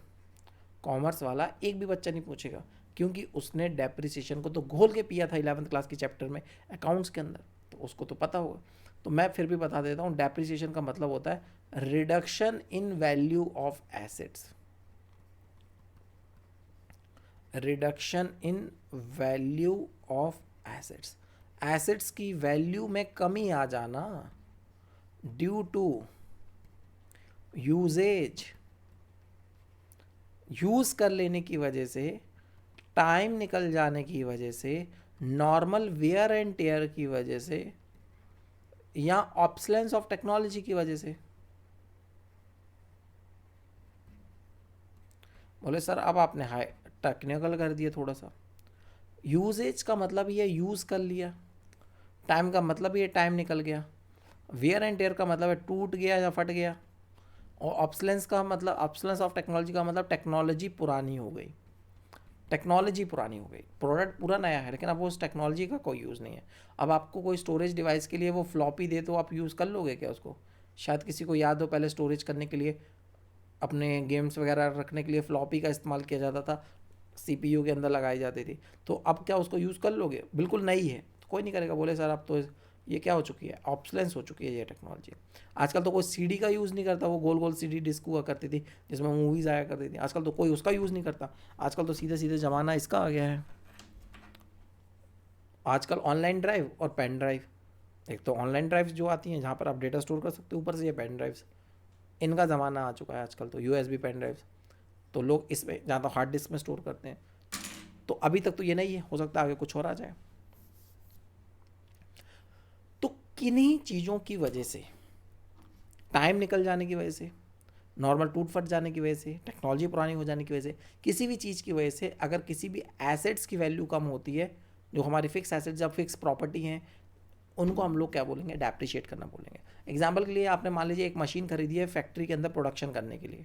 कॉमर्स वाला एक भी बच्चा नहीं पूछेगा, क्योंकि उसने डेप्रिसिएशन को तो घोल के पिया था 11th क्लास की चैप्टर में अकाउंट्स के अंदर, तो उसको तो पता होगा। तो मैं फिर भी बता देता हूँ, डेप्रिसिएशन का मतलब होता है reduction in value of assets, reduction in value of assets, assets की वैल्यू में कमी आ जाना ड्यू टू यूजेज, यूज़ कर लेने की वजह से, टाइम निकल जाने की वजह से, नॉर्मल वेयर एंड टेयर की वजह से, या ऑब्सलेंस ऑफ टेक्नोलॉजी की वजह से। बोले सर अब आपने टेक्निकल कर दिया थोड़ा सा। यूजेज का मतलब ये यूज़ कर लिया, टाइम का मतलब ये टाइम निकल गया, वेयर एंड टेयर का मतलब है टूट गया या फट गया, और ऑब्सलेंस का मतलब, ऑब्सलेंस ऑफ टेक्नोलॉजी का मतलब टेक्नोलॉजी पुरानी हो गई, टेक्नोलॉजी पुरानी हो गई, प्रोडक्ट पूरा नया है लेकिन अब उस टेक्नोलॉजी का कोई यूज़ नहीं है। अब आपको कोई स्टोरेज डिवाइस के लिए वो फ्लॉपी दे तो आप यूज़ कर लोगे क्या उसको? शायद किसी को याद हो पहले स्टोरेज करने के लिए, अपने गेम्स वगैरह रखने के लिए फ्लॉपी का इस्तेमाल किया जाता था, सीपीयू के अंदर लगाई जाती थी। तो अब क्या उसको यूज़ कर लोगे? बिल्कुल नई है तो कोई नहीं करेगा, बोले सर अब तो ये क्या हो चुकी है, ऑब्सलेंस हो चुकी है ये टेक्नोलॉजी। आजकल तो कोई सीडी का यूज़ नहीं करता, वो गोल गोल सीडी डिस्क हुआ करती थी जिसमें मूवीज़ आया करती थी, आजकल तो कोई उसका यूज़ नहीं करता। आजकल तो सीधे सीधे ज़माना इसका आ गया है, आजकल ऑनलाइन ड्राइव और पेन ड्राइव। एक तो ऑनलाइन ड्राइव्स जो आती हैं जहाँ पर आप डेटा स्टोर कर सकते हो, ऊपर से ये पेन ड्राइव्स, इनका ज़माना आ चुका है आजकल तो, यूएसबी पेन ड्राइव्स। तो लोग इसमें ज़्यादा हार्ड डिस्क में स्टोर करते हैं। तो अभी तक तो ये नहीं है, हो सकता है आगे कुछ और आ जाए। तो किन्हीं चीज़ों की वजह से, टाइम निकल जाने की वजह से, नॉर्मल टूट फट जाने की वजह से, टेक्नोलॉजी पुरानी हो जाने की वजह से, किसी भी चीज़ की वजह से अगर किसी भी एसेट्स की वैल्यू कम होती है, जो हमारी फिक्स एसेट्स जब फिक्स प्रॉपर्टी हैं, उनको हम लोग क्या बोलेंगे? डेप्रिशिएट करना बोलेंगे। एग्जाम्पल के लिए आपने मान लीजिए एक मशीन खरीदी है फैक्ट्री के अंदर प्रोडक्शन करने के लिए।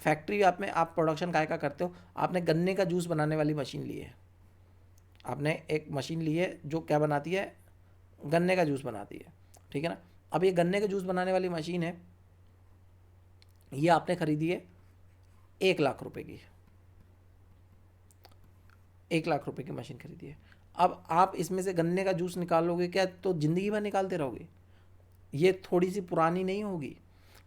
फैक्ट्री आप प्रोडक्शन काय का करते हो? आपने गन्ने का जूस बनाने वाली मशीन ली है, आपने एक मशीन ली है जो क्या बनाती है? गन्ने का जूस बनाती है, ठीक है ना। अब ये गन्ने का जूस बनाने वाली मशीन है, ये आपने खरीदी है 1 लाख रुपए की, 1 लाख रुपए की मशीन खरीदी है। अब आप इसमें से गन्ने का जूस निकालोगे क्या? तो ज़िंदगी भर निकालते रहोगे, ये थोड़ी सी पुरानी नहीं होगी।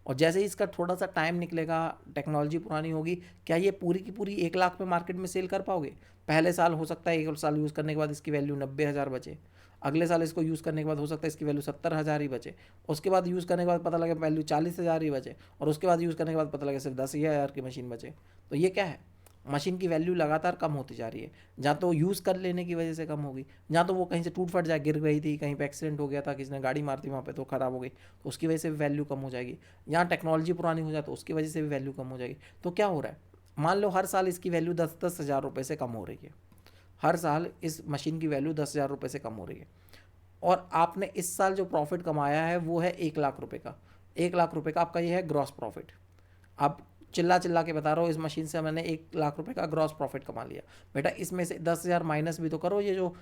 और जैसे ही इसका थोड़ा सा टाइम निकलेगा, टेक्नोलॉजी पुरानी होगी, क्या ये पूरी की पूरी 1 लाख पे मार्केट में सेल कर पाओगे? पहले साल हो सकता है, 1 साल यूज़ करने के बाद इसकी वैल्यू 90,000 बचे, अगले साल इसको यूज़ करने के बाद हो सकता है इसकी वैल्यू 70,000 ही बचे, उसके बाद यूज़ करने के बाद पता लगे वैल्यू 40,000 ही बचे, और उसके बाद यूज़ करने के बाद पता लगे सिर्फ 10,000 की मशीन बचे। तो ये क्या है? मशीन की वैल्यू लगातार कम होती जा रही है, जहाँ तो यूज़ कर लेने की वजह से कम होगी, जहाँ तो वो कहीं से टूट फट जाए, गिर गई थी, कहीं पे एक्सीडेंट हो गया था, किसी ने गाड़ी मार दी वहाँ पे तो ख़राब हो गई, तो उसकी वजह से भी वैल्यू कम हो जाएगी। यहाँ टेक्नोलॉजी पुरानी हो जाए तो उसकी वजह से भी वैल्यू कम हो जाएगी। तो क्या हो रहा है? मान लो हर साल इसकी वैल्यू 10,000 रुपये से कम हो रही है, हर साल इस मशीन की वैल्यू 10,000 रुपये से कम हो रही है, और आपने इस साल जो प्रॉफिट कमाया है वो है 1 लाख रुपये का। 1 लाख रुपये का आपका ये है ग्रॉस प्रॉफिट। अब चिल्ला चिल्ला के बता रहा हूँ, इस मशीन से मैंने 1 लाख रुपये का ग्रॉस प्रॉफिट कमा लिया। बेटा इसमें से 10,000 माइनस भी तो करो, ये जो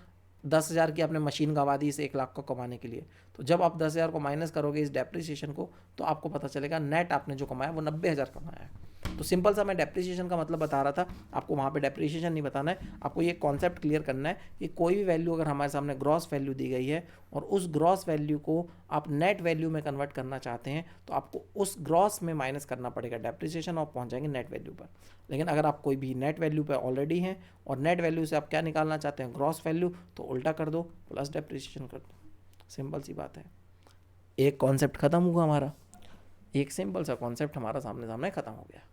10,000 की आपने मशीन गंवा दी इस 1 लाख को कमाने के लिए। तो जब आप 10,000 को माइनस करोगे इस डेप्रिसिएशन को, तो आपको पता चलेगा नेट आपने जो कमाया वो 90,000 कमाया है। तो सिंपल सा मैं डेप्रिसिएशन का मतलब बता रहा था, आपको वहाँ पे डेप्रिसिएशन नहीं बताना है, आपको ये कॉन्सेप्ट क्लियर करना है कि कोई भी वैल्यू अगर हमारे सामने ग्रॉस वैल्यू दी गई है और उस ग्रॉस वैल्यू को आप नेट वैल्यू में कन्वर्ट करना चाहते हैं, तो आपको उस ग्रॉस में माइनस करना पड़ेगा डेप्रिसिएशन, और पहुँच जाएंगे नेट वैल्यू पर। लेकिन अगर आप कोई भी नेट वैल्यू पर ऑलरेडी हैं और नेट वैल्यू से आप क्या निकालना चाहते हैं? ग्रॉस वैल्यू, तो उल्टा कर दो, प्लस डेप्रिसिएशन कर दो, सिंपल सी बात है। एक कॉन्सेप्ट खत्म हुआ हमारा, एक सिंपल सा कॉन्सेप्ट हमारा सामने सामने खत्म हो गया।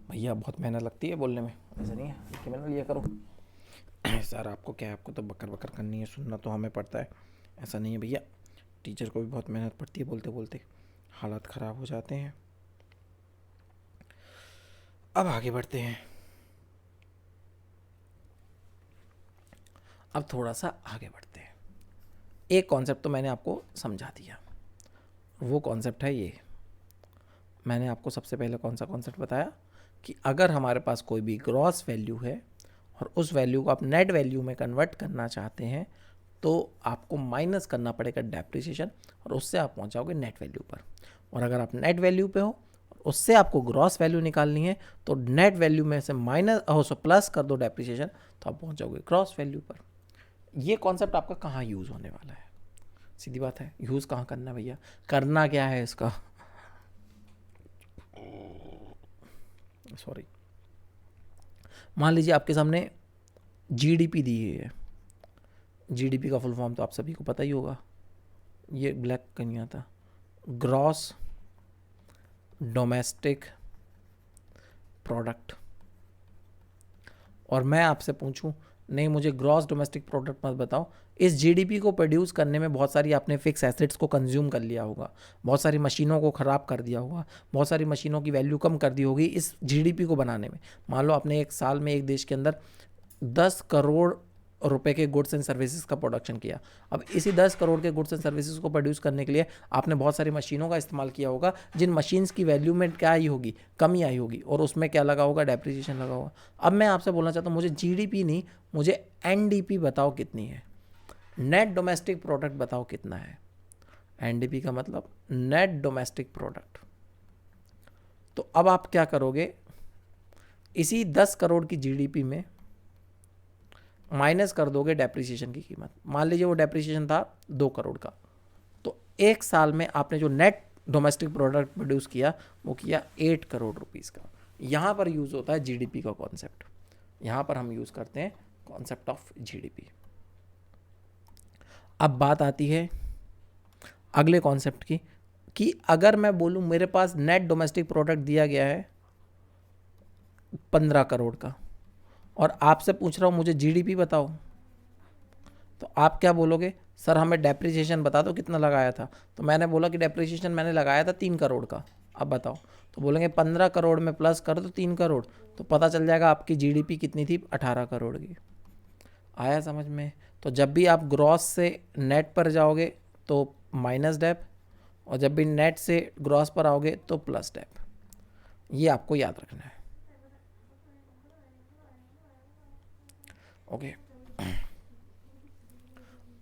भैया बहुत मेहनत लगती है बोलने में, ऐसा नहीं है कि मैंने लिया करो सर आपको क्या है, आपको तो बकर बकर करनी है, सुनना तो हमें पड़ता है, ऐसा नहीं है भैया। टीचर को भी बहुत मेहनत पड़ती है, बोलते बोलते हालात ख़राब हो जाते हैं। अब आगे बढ़ते हैं, अब थोड़ा सा आगे बढ़ते हैं। एक कॉन्सेप्ट तो मैंने आपको समझा दिया, वो कॉन्सेप्ट है ये। मैंने आपको सबसे पहले कौन सा कॉन्सेप्ट बताया कि अगर हमारे पास कोई भी ग्रॉस वैल्यू है और उस वैल्यू को आप नेट वैल्यू में कन्वर्ट करना चाहते हैं, तो आपको माइनस करना पड़ेगा डेप्रिसिएशन, और उससे आप पहुंच जाओगे नेट वैल्यू पर। और अगर आप नेट वैल्यू पे हो, उससे आपको ग्रॉस वैल्यू निकालनी है, तो नेट वैल्यू में से माइनस प्लस कर दो डेप्रिसिएशन, तो आप पहुंच जाओगे ग्रॉस वैल्यू पर। ये कॉन्सेप्ट आपका कहाँ यूज़ होने वाला है? सीधी बात है, यूज़ कहाँ करना है भैया? करना क्या है इसका? सॉरी, मान लीजिए आपके सामने जीडीपी दी है, जीडीपी का फुल फॉर्म तो आप सभी को पता ही होगा, ये ब्लैक कहीं आता, ग्रॉस डोमेस्टिक प्रोडक्ट। और मैं आपसे पूछूं नहीं मुझे ग्रॉस डोमेस्टिक प्रोडक्ट मत बताओ। इस जीडीपी को प्रोड्यूस करने में बहुत सारी आपने फिक्स एसेट्स को कंज्यूम कर लिया होगा, बहुत सारी मशीनों को ख़राब कर दिया होगा, बहुत सारी मशीनों की वैल्यू कम कर दी होगी इस जीडीपी को बनाने में। मान लो आपने एक साल में एक देश के अंदर 10 करोड़ रुपए के गुड्स एंड सर्विसेज का प्रोडक्शन किया। अब इसी 10 करोड़ के गुड्स एंड सर्विसेज को प्रोड्यूस करने के लिए आपने बहुत सारी मशीनों का इस्तेमाल किया होगा, जिन मशीन्स की वैल्यू में क्या आई होगी, कमी आई होगी, और उसमें क्या लगा होगा, डेप्रिसिएशन लगा होगा। अब मैं आपसे बोलना चाहता हूँ, मुझे जीडीपी नहीं, मुझे एनडीपी बताओ कितनी है, नेट डोमेस्टिक प्रोडक्ट बताओ कितना है। एनडीपी का मतलब नेट डोमेस्टिक प्रोडक्ट। तो अब आप क्या करोगे, इसी 10 करोड़ की जीडीपी में माइनस कर दोगे डेप्रिसिएशन की कीमत। मान लीजिए वो डेप्रिसिएशन था 2 करोड़ का, तो एक साल में आपने जो नेट डोमेस्टिक प्रोडक्ट प्रोड्यूस किया वो किया 8 करोड़ रुपीस का। यहाँ पर यूज़ होता है जीडीपी का कॉन्सेप्ट, यहाँ पर हम यूज़ करते हैं कॉन्सेप्ट ऑफ जीडीपी। अब बात आती है अगले कॉन्सेप्ट की, कि अगर मैं बोलूँ मेरे पास नेट डोमेस्टिक प्रोडक्ट दिया गया है 15 करोड़ का, और आपसे पूछ रहा हूँ मुझे जीडीपी बताओ, तो आप क्या बोलोगे, सर हमें डेप्रिसिएशन बता दो कितना लगाया था। तो मैंने बोला कि डेप्रिसिएशन मैंने लगाया था 3 करोड़ का, अब बताओ। तो बोलेंगे 15 करोड़ में प्लस कर दो 3 करोड़, तो पता चल जाएगा आपकी जीडीपी कितनी थी, 18 करोड़ की। आया समझ में। तो जब भी आप ग्रॉस से नेट पर जाओगे तो माइनस डेप, और जब भी नेट से ग्रॉस पर आओगे तो प्लस डेप। ये आपको याद रखना है। ओके,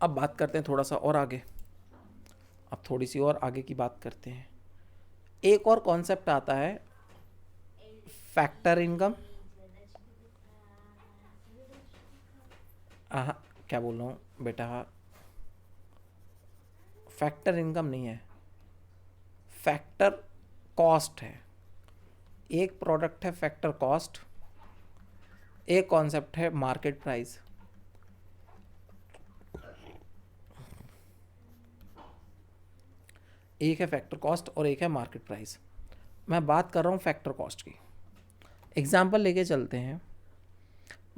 अब बात करते हैं थोड़ा सा और आगे, अब थोड़ी सी और आगे की बात करते हैं। एक और कॉन्सेप्ट आता है फैक्टर इनकम। क्या बोल रहा हूँ बेटा, फैक्टर इनकम नहीं है, फैक्टर कॉस्ट है। एक प्रोडक्ट है फैक्टर कॉस्ट, एक कॉन्सेप्ट है मार्केट प्राइस। एक है फैक्टर कॉस्ट और एक है मार्केट प्राइस। मैं बात कर रहा हूँ फैक्टर कॉस्ट की। एग्जाम्पल लेके चलते हैं।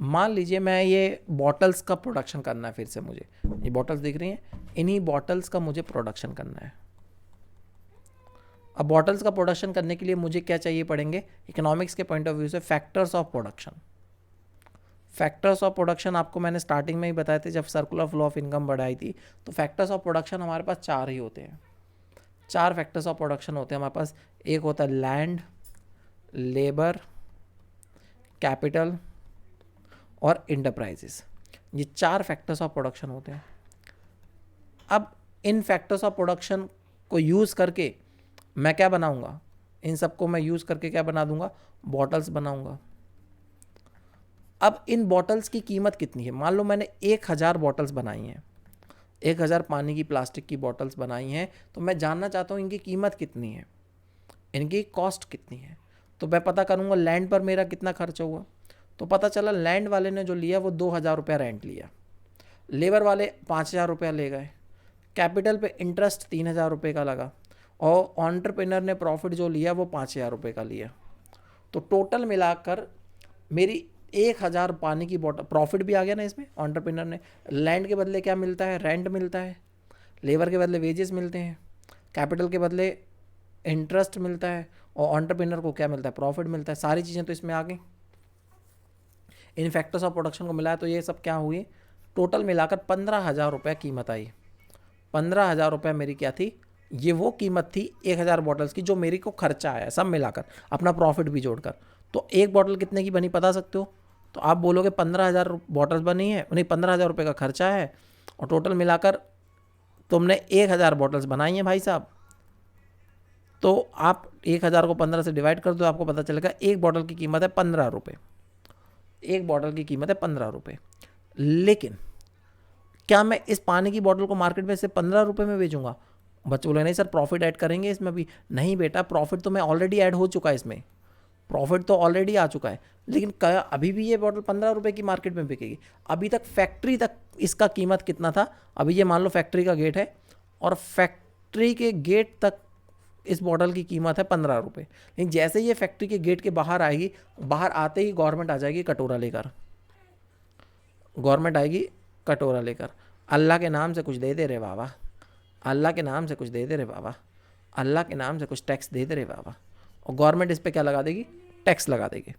मान लीजिए मैं ये बॉटल्स का प्रोडक्शन करना है, फिर से मुझे ये बॉटल्स दिख रही हैं, इन्हीं बॉटल्स का मुझे प्रोडक्शन करना है। अब बॉटल्स का प्रोडक्शन करने के लिए मुझे क्या चाहिए पड़ेंगे, इकोनॉमिक्स के पॉइंट ऑफ व्यू से factors of production. Factors of production आपको मैंने स्टार्टिंग में ही बताए थे जब सर्कुलर फ्लो ऑफ इनकम बढ़ाई थी। तो फैक्टर्स ऑफ प्रोडक्शन हमारे पास 4 ही होते हैं, 4 फैक्टर्स ऑफ प्रोडक्शन होते हैं हमारे पास। एक होता है लैंड, लेबर, कैपिटल और इंटरप्राइजेस। ये 4 फैक्टर्स ऑफ प्रोडक्शन होते हैं। अब इन फैक्टर्स ऑफ प्रोडक्शन को यूज़ करके मैं क्या बनाऊंगा, इन सबको मैं यूज़ करके क्या बना दूंगा, बॉटल्स बनाऊंगा। अब इन बॉटल्स की कीमत कितनी है, मान लो मैंने 1000 बॉटल्स बनाई हैं, 1000 पानी की प्लास्टिक की बॉटल्स बनाई हैं, तो मैं जानना चाहता हूँ इनकी कीमत कितनी है, इनकी कॉस्ट कितनी है। तो मैं पता करूँगा लैंड पर मेरा कितना खर्चा हुआ। तो पता चला लैंड वाले ने जो लिया वो 2000 रुपया रेंट लिया, लेबर वाले 5000 रुपया ले गए, कैपिटल पे इंटरेस्ट 3000 रुपये का लगा, और एंटरप्रेन्योर ने प्रॉफिट जो लिया वो 5000 रुपये का लिया। तो टोटल मिलाकर मेरी 1000 पानी की बॉटल, प्रॉफिट भी आ गया ना इसमें। एंटरप्रेन्योर ने लैंड के बदले क्या मिलता है, रेंट मिलता है, लेबर के बदले वेजेस मिलते हैं, कैपिटल के बदले इंटरेस्ट मिलता है, और एंटरप्रेन्योर को क्या मिलता है, प्रॉफिट मिलता है। सारी चीज़ें तो इसमें आ गई। इन फैक्टर्स ऑफ प्रोडक्शन को मिलाया तो ये सब क्या हुई, टोटल मिलाकर 15,000 रुपये कीमत आई। 15,000 रुपये मेरी क्या थी, ये वो कीमत थी 1000 बॉटल्स की जो मेरी को खर्चा आया सब मिलाकर, अपना प्रॉफिट भी जोड़कर। तो एक बॉटल कितने की बनी बता सकते हो। तो आप बोलोगे 15,000 बॉटल्स बनी है, नहीं 15,000 रुपये का खर्चा है, और टोटल मिलाकर तुमने 1000 बॉटल्स बनाई हैं भाई साहब। तो आप 1000 को 15 से डिवाइड कर दो, आपको पता चलेगा एक बॉटल की कीमत है 15 रुपये। एक बॉटल की कीमत है 15 रुपये। लेकिन क्या मैं इस पानी की बॉटल को मार्केट में से 15 रुपये में बेचूंगा। बच्चे बोले नहीं सर प्रॉफिट ऐड करेंगे इसमें भी। नहीं बेटा, प्रॉफिट तो मैं ऑलरेडी ऐड हो चुका है इसमें, प्रॉफिट तो ऑलरेडी आ चुका है। लेकिन क्या अभी भी ये बॉटल 15 रुपये की मार्केट में बिकेगी। अभी तक फैक्ट्री तक इसका कीमत कितना था, अभी ये मान लो फैक्ट्री का गेट है, और फैक्ट्री के गेट तक इस बॉटल की कीमत है 15 रुपये। लेकिन जैसे ये फैक्ट्री के गेट के बाहर आएगी, बाहर आते ही गवर्नमेंट आ जाएगी कटोरा लेकर, गवर्नमेंट आएगी कटोरा लेकर, अल्लाह के नाम से कुछ दे दे रे बाबा, अल्लाह के नाम से कुछ दे दे रे बाबा, अल्लाह के नाम से कुछ टैक्स दे दे रे बाबा, और गवर्नमेंट इस पर क्या लगा देगी, टैक्स लगा देगी।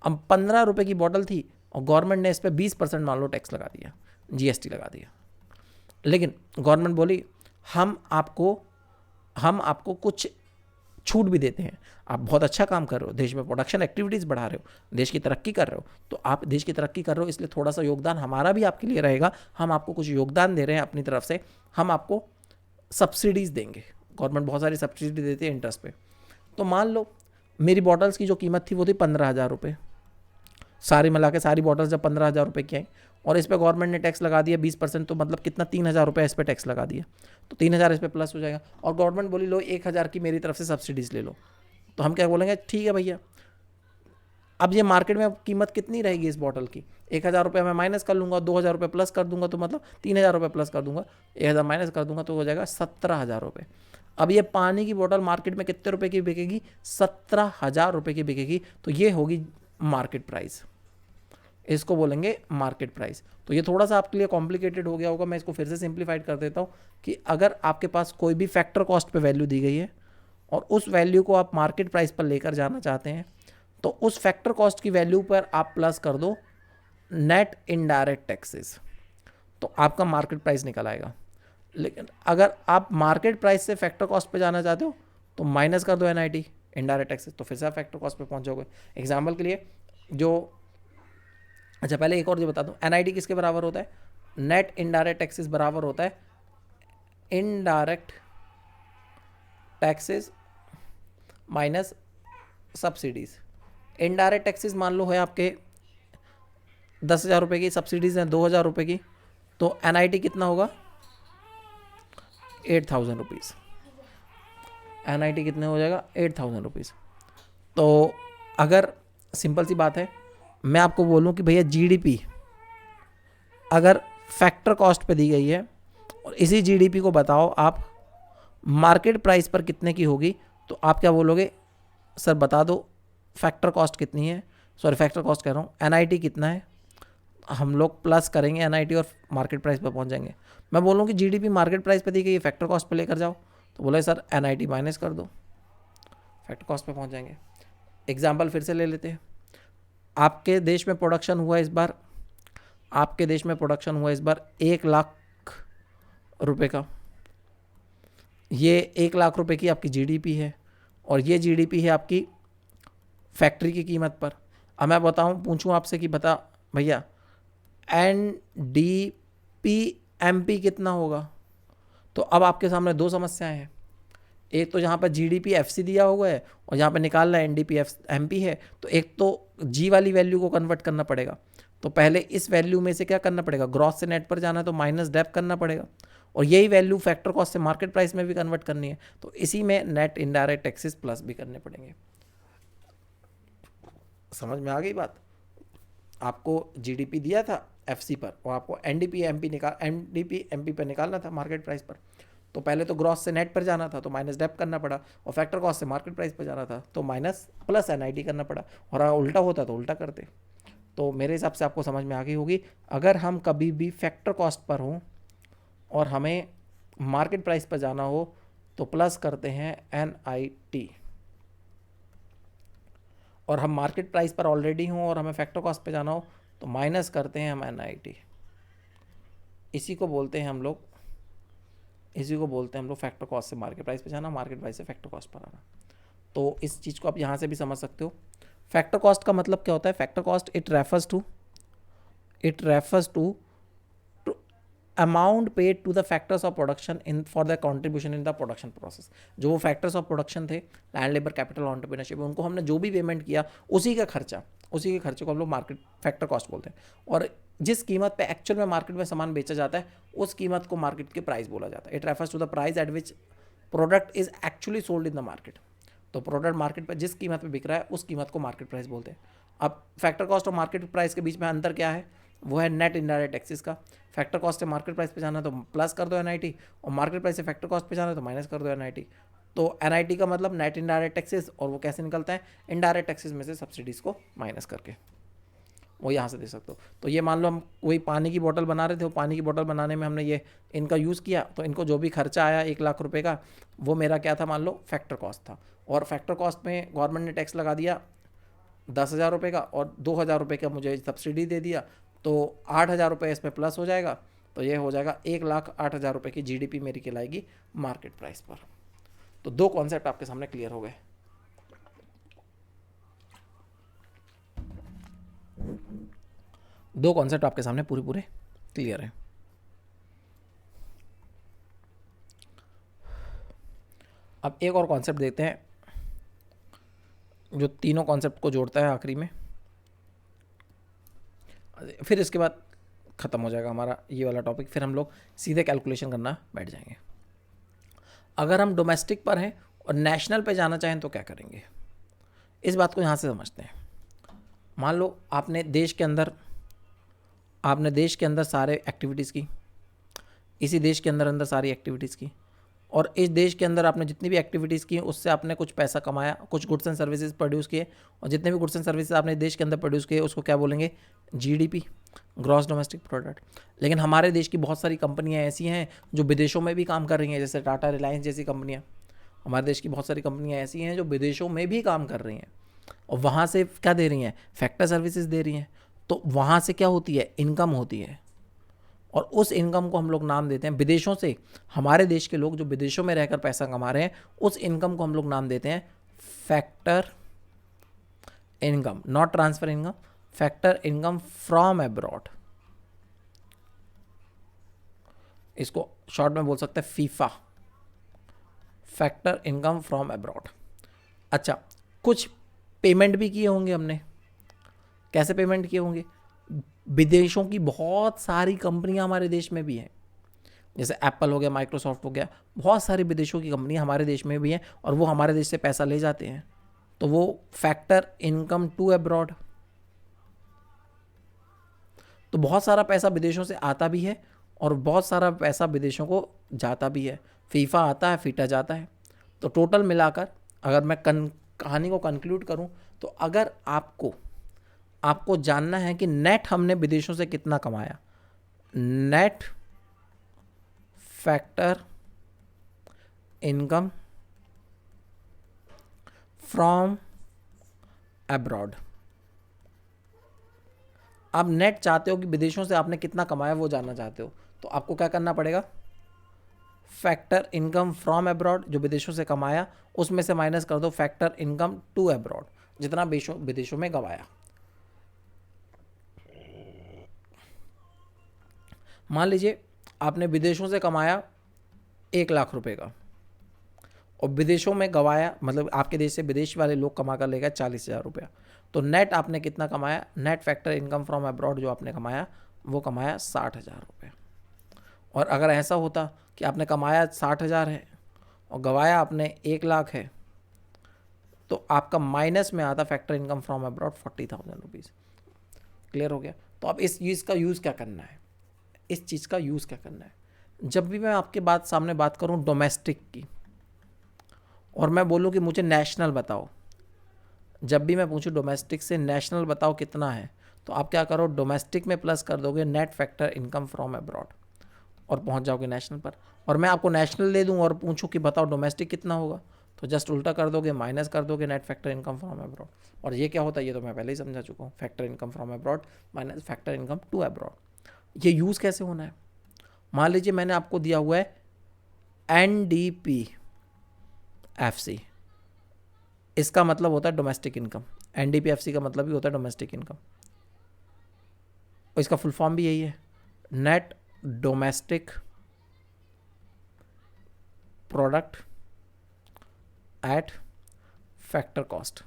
अब 15 रुपये की बॉटल थी और गवर्नमेंट ने इस पर 20% मान लो टैक्स लगा दिया, जीएसटी लगा दिया। लेकिन गवर्नमेंट बोली हम आपको कुछ छूट भी देते हैं, आप बहुत अच्छा काम कर रहे हो, देश में प्रोडक्शन एक्टिविटीज़ बढ़ा रहे हो, देश की तरक्की कर रहे हो, तो आप देश की तरक्की कर रहे हो इसलिए थोड़ा सा योगदान हमारा भी आपके लिए रहेगा, हम आपको कुछ योगदान दे रहे हैं अपनी तरफ से, हम आपको सब्सिडीज़ देंगे। गवर्नमेंट बहुत सारी सब्सिडी देती है इंटरेस्ट पे। तो मान लो मेरी बॉटल्स की जो कीमत थी वो थी 15,000 रुपये, सारी मिला के सारी बॉटल्स जब 15,000 रुपये की आई और इस पर गवर्नमेंट ने टैक्स लगा दिया 20%, तो मतलब कितना 3,000 रुपये इस पर टैक्स लगा दिया, तो 3,000 इस पर प्लस हो जाएगा। और गवर्नमेंट बोली लो 1,000 की मेरी तरफ से सब्सिडीज़ ले लो, तो हम क्या बोलेंगे, ठीक है भैया। अब ये मार्केट में कीमत कितनी रहेगी इस बॉटल की, 1,000 रुपये मैं माइनस कर लूँगा, 2,000 रुपये प्लस कर दूंगा, तो मतलब 3,000 रुपये प्लस कर दूंगा, 1,000 माइनस कर दूंगा तो हो जाएगा 17,000 रुपये। अब ये पानी की बोतल मार्केट में कितने रुपए की बिकेगी, 17,000 रुपये की बिकेगी, तो ये होगी मार्केट प्राइस, इसको बोलेंगे मार्केट प्राइस। तो ये थोड़ा सा आपके लिए कॉम्प्लिकेटेड हो गया होगा, मैं इसको फिर से सिंप्लीफाइड कर देता हूँ कि अगर आपके पास कोई भी फैक्टर कॉस्ट पे वैल्यू दी गई है और उस वैल्यू को आप मार्केट प्राइस पर लेकर जाना चाहते हैं, तो उस फैक्टर कॉस्ट की वैल्यू पर आप प्लस कर दो नेट इनडायरेक्ट टैक्सेस, तो आपका मार्केट प्राइस निकल आएगा। लेकिन अगर आप मार्केट प्राइस से फैक्टर कॉस्ट पे जाना चाहते हो तो माइनस कर दो एनआईटी इनडायरेक्ट टैक्सेस, तो फिर से आप फैक्टर कॉस्ट पे पहुंच जाओगे। एग्जाम्पल के लिए जो, अच्छा पहले एक और जो बता दूं, एनआईटी किसके बराबर होता है, नेट इनडायरेक्ट टैक्सेस बराबर होता है indirect taxes minus subsidies. Indirect taxes मान लो है आपके 10,000 रुपये की, सब्सिडीज हैं 2,000 रुपये की, तो एनआईटी कितना होगा 8,000 रुपीज़, एनआईटी कितने हो जाएगा 8,000 रुपीज़। तो अगर सिंपल सी बात है, मैं आपको बोलूं कि भैया जीडीपी अगर फैक्टर कॉस्ट पे दी गई है और इसी जीडीपी को बताओ आप मार्केट प्राइस पर कितने की होगी, तो आप क्या बोलोगे, सर बता दो फैक्टर कॉस्ट कितनी है, सॉरी फैक्टर कॉस्ट कह रहा हूँ, एनआईटी कितना है, हम लोग प्लस करेंगे एनआईटी और मार्केट प्राइस पर पहुंच जाएंगे। मैं बोलूँ कि जीडीपी मार्केट प्राइस पे दी गई है, फैक्टर कॉस्ट पे लेकर जाओ, तो बोले सर एनआईटी माइनस कर दो, फैक्टर कॉस्ट पे पहुंच जाएंगे। एग्जाम्पल फिर से ले लेते हैं, आपके देश में प्रोडक्शन हुआ इस बार, आपके देश में प्रोडक्शन हुआ इस बार 1,00,000 रुपए का, ये 1,00,000 रुपए की आपकी जीडीपी है और ये जीडीपी है आपकी फैक्ट्री की कीमत पर। अब मैं बताऊं, पूछूं आपसे कि बता भैया एनडीपीएमपी कितना होगा, तो अब आपके सामने दो समस्याएं हैं, एक तो जहाँ पर जीडीपी एफसी दिया हुआ है और जहाँ पर निकालना एनडीपीएमपी है, तो एक तो जी वाली वैल्यू को कन्वर्ट करना पड़ेगा, तो पहले इस वैल्यू में से क्या करना पड़ेगा, ग्रॉस से नेट पर जाना है तो माइनस डेप करना पड़ेगा, और यही वैल्यू फैक्टर कॉस्ट से मार्केट प्राइस में भी कन्वर्ट करनी है, तो इसी में नेट इनडायरेक्ट टैक्सेस प्लस भी करने पड़ेंगे। समझ में आ गई बात, आपको जीडीपी दिया था एफसी पर और आपको एनडीपीएमपी पर निकालना था मार्केट प्राइस पर, तो पहले तो ग्रॉस से नेट पर जाना था तो माइनस डेप करना पड़ा, और फैक्टर कॉस्ट से मार्केट प्राइस पर जाना था तो माइनस प्लस एनआईटी करना पड़ा, और अगर उल्टा होता तो उल्टा करते। तो मेरे हिसाब से आपको समझ में आ गई होगी, अगर हम कभी भी फैक्टर कॉस्ट पर हों और हमें मार्केट प्राइस पर जाना हो तो प्लस करते हैं एनआईटी, और हम मार्केट प्राइस पर ऑलरेडी हों और हमें फैक्टर कॉस्ट पे जाना हो तो माइनस करते हैं हम एनआईटी। इसी को बोलते हैं हम लोग फैक्टर कॉस्ट से मार्केट प्राइस पे जाना, मार्केट प्राइस से फैक्टर कॉस्ट पर आना। तो इस चीज़ को आप यहाँ से भी समझ सकते हो। फैक्टर कॉस्ट का मतलब क्या होता है, factor cost it refers to amount paid to the factors of production in for the contribution in the production process. जो वो फैक्टर्स ऑफ प्रोडक्शन थे, लैंड लेबर कैपिटल एंटरप्रेन्योरशिप, उनको हमने जो भी पेमेंट किया उसी के खर्चे को हम लोग मार्केट फैक्टर कॉस्ट बोलते हैं, और जिस कीमत पे एक्चुअल में मार्केट में सामान बेचा जाता है उस कीमत को मार्केट के प्राइस बोला जाता है। It refers to the price at which product is actually sold in the market. तो प्रोडक्ट मार्केट पर जिस कीमत पे बिक रहा है उस कीमत को मार्केट प्राइस बोलते हैं। अब फैक्टर कॉस्ट और मार्केट प्राइस के बीच में अंतर क्या है, वो है नेट इनडायरेक्ट टैक्सेस का। फैक्टर कॉस्ट से मार्केट प्राइस पे जाना है तो प्लस कर दो एनआईटी, और मार्केट प्राइस से फैक्टर कॉस्ट पे जाना है तो माइनस कर दो एनआईटी। तो एनआईटी का मतलब नेट इनडायरेक्ट टैक्सेस, और वो कैसे निकलता है, इनडायरेक्ट टैक्सेस में से सब्सिडीज़ को माइनस करके। वो यहाँ से दे सकते हो। तो ये मान लो हम वही पानी की बोतल बना रहे थे, वो पानी की बोतल बनाने में हमने ये इनका यूज़ किया, तो इनको जो भी खर्चा आया 1 लाख रुपए का, वो मेरा क्या था, मान लो फैक्टर कॉस्ट था। और फैक्टर कॉस्ट में गवर्नमेंट ने टैक्स लगा दिया 10,000 रुपये का, और 2,000 रुपये का मुझे सब्सिडी दे दिया, तो 8,000 रुपये इसमें प्लस हो जाएगा। तो ये हो जाएगा 1,08,000 रुपये की GDP मेरी कहलाएगी मार्केट प्राइस पर। तो 2 कॉन्सेप्ट आपके सामने क्लियर हो गए। दो कॉन्सेप्ट आपके सामने पूरे क्लियर है। अब एक और कॉन्सेप्ट देखते हैं जो तीनों कॉन्सेप्ट को जोड़ता है आखिरी में, फिर इसके बाद ख़त्म हो जाएगा हमारा ये वाला टॉपिक, फिर हम लोग सीधे कैलकुलेशन करना बैठ जाएंगे। अगर हम डोमेस्टिक पर हैं और नेशनल पे जाना चाहें तो क्या करेंगे, इस बात को यहाँ से समझते हैं। मान लो आपने देश के अंदर सारे एक्टिविटीज़ की, इसी देश के अंदर सारी एक्टिविटीज़ की, और इस देश के अंदर आपने जितनी भी एक्टिविटीज़ की उससे आपने कुछ पैसा कमाया, कुछ गुड्स एंड सर्विसेज प्रोड्यूस किए, और जितने भी गुड्स एंड सर्विसेज आपने देश के अंदर प्रोड्यूस किए उसको क्या बोलेंगे, GDP, ग्रॉस डोमेस्टिक प्रोडक्ट। लेकिन हमारे देश की बहुत सारी कंपनियां ऐसी हैं जो विदेशों में भी काम कर रही हैं, जैसे टाटा, रिलायंस जैसी कंपनियां। हमारे देश की बहुत सारी कंपनियां ऐसी हैं जो विदेशों में भी काम कर रही हैं, और वहाँ से क्या दे रही हैं, फैक्टर सर्विसेज दे रही हैं। तो वहाँ से क्या होती है, इनकम होती है, और उस इनकम को हम लोग नाम देते हैं, विदेशों से हमारे देश के लोग जो विदेशों में रहकर पैसा कमा रहे हैं, उस इनकम को हम लोग नाम देते हैं factor income, not transfer income, factor income from abroad. इसको शॉर्ट में बोल सकते हैं FIFA, factor income from abroad. अच्छा, कुछ पेमेंट भी किए होंगे हमने, कैसे पेमेंट किए होंगे, विदेशों की बहुत सारी कंपनियां हमारे देश में भी हैं, जैसे एप्पल हो गया, माइक्रोसॉफ्ट हो गया, बहुत सारी विदेशों की कंपनियां हमारे देश में भी हैं, और वो हमारे देश से पैसा ले जाते हैं, तो वो फैक्टर इनकम टू अब्रॉड। तो बहुत सारा पैसा विदेशों से आता भी है और बहुत सारा पैसा विदेशों को जाता भी है, फीफा आता है, फीटा जाता है। तो टोटल मिलाकर अगर मैं कहानी को कंक्लूड करूं, तो अगर आपको जानना है कि नेट हमने विदेशों से कितना कमाया, net factor income from abroad. आप नेट चाहते हो कि विदेशों से आपने कितना कमाया वो जानना चाहते हो, तो आपको क्या करना पड़ेगा, फैक्टर इनकम फ्रॉम अब्रॉड, जो विदेशों से कमाया उसमें से माइनस कर दो फैक्टर इनकम टू अब्रॉड, जितना विदेशों में गवाया। मान लीजिए आपने विदेशों से कमाया 1 लाख रुपए का, और विदेशों में गवाया, मतलब आपके देश से विदेश वाले लोग कमा कर ले गए 40,000 रुपया, तो नेट आपने कितना कमाया, net factor income from abroad जो आपने कमाया वो कमाया 60,000 रुपये। और अगर ऐसा होता कि आपने कमाया 60,000 है और गवाया आपने 1 लाख है, तो आपका माइनस में आता factor income from abroad 40,000 rupees. Clear हो गया। तो अब इस चीज़ का यूज़ क्या करना है, इस चीज़ का यूज़ क्या करना है, जब भी मैं आपके सामने बात करूं डोमेस्टिक की और मैं बोलूं कि मुझे नेशनल बताओ, जब भी मैं पूछूं डोमेस्टिक से नेशनल बताओ कितना है, तो आप क्या करो, डोमेस्टिक में प्लस कर दोगे net factor income from abroad और पहुंच जाओगे नेशनल पर। और मैं आपको नेशनल दे दूं और पूछूं कि बताओ डोमेस्टिक कितना होगा, तो जस्ट उल्टा कर दोगे, माइनस कर दोगे net factor income from abroad. और ये क्या होता है, ये तो मैं पहले ही समझा चुका हूँ, factor income from abroad minus factor income to abroad. ये यूज़ कैसे होना है, मान लीजिए मैंने आपको दिया हुआ है NDPFC, इसका मतलब होता है डोमेस्टिक इनकम, NDPFC का मतलब ही होता है डोमेस्टिक इनकम, और इसका फुल फॉर्म भी यही है, net domestic product at factor cost.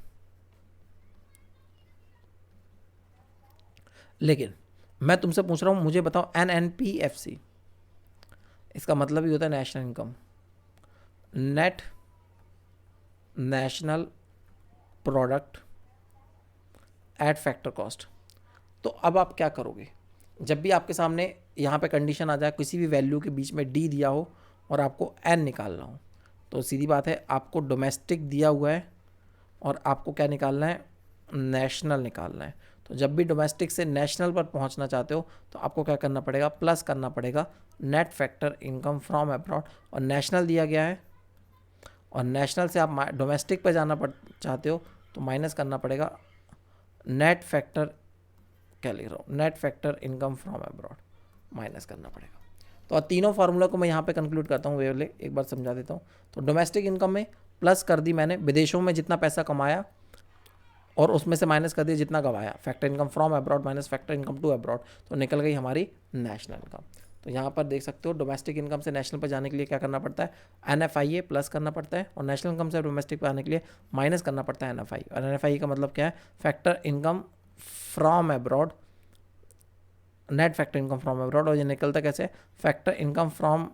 लेकिन मैं तुमसे पूछ रहा हूं, मुझे बताओ NNPFC, इसका मतलब ही होता है national income, net national product at factor cost. तो अब आप क्या करोगे, जब भी आपके सामने यहाँ पे कंडीशन आ जाए, किसी भी वैल्यू के बीच में D दिया हो और आपको N निकालना हो, तो सीधी बात है आपको डोमेस्टिक दिया हुआ है और आपको क्या निकालना है, नेशनल निकालना है। तो जब भी डोमेस्टिक से नेशनल पर पहुंचना चाहते हो तो आपको क्या करना पड़ेगा, प्लस करना पड़ेगा net factor income from abroad, और नेशनल दिया गया है और नेशनल से आप डोमेस्टिक पर जाना चाहते हो तो माइनस करना पड़ेगा नेट फैक्टर, क्या लिख रहा हूँ, net factor income from abroad, minus करना पड़ेगा। तो तीनों फार्मूला को मैं यहाँ पे कंक्लूड करता हूँ, वे एक बार समझा देता हूँ। तो डोमेस्टिक इनकम में प्लस कर दी मैंने विदेशों में जितना पैसा कमाया और उसमें से माइनस कर दिया जितना गवाया, factor income from abroad minus factor income to abroad, तो निकल गई हमारी नेशनल इनकम। तो यहाँ पर देख सकते हो डोमेस्टिक इनकम से नेशनल पर जाने के लिए क्या करना पड़ता है, NFIA प्लस करना पड़ता है, और नेशनल इनकम से डोमेस्टिक पर आने के लिए माइनस करना पड़ता है NFI। और NFI का मतलब क्या है, factor income from abroad, net factor income from abroad, और ये निकलता कैसे, factor income from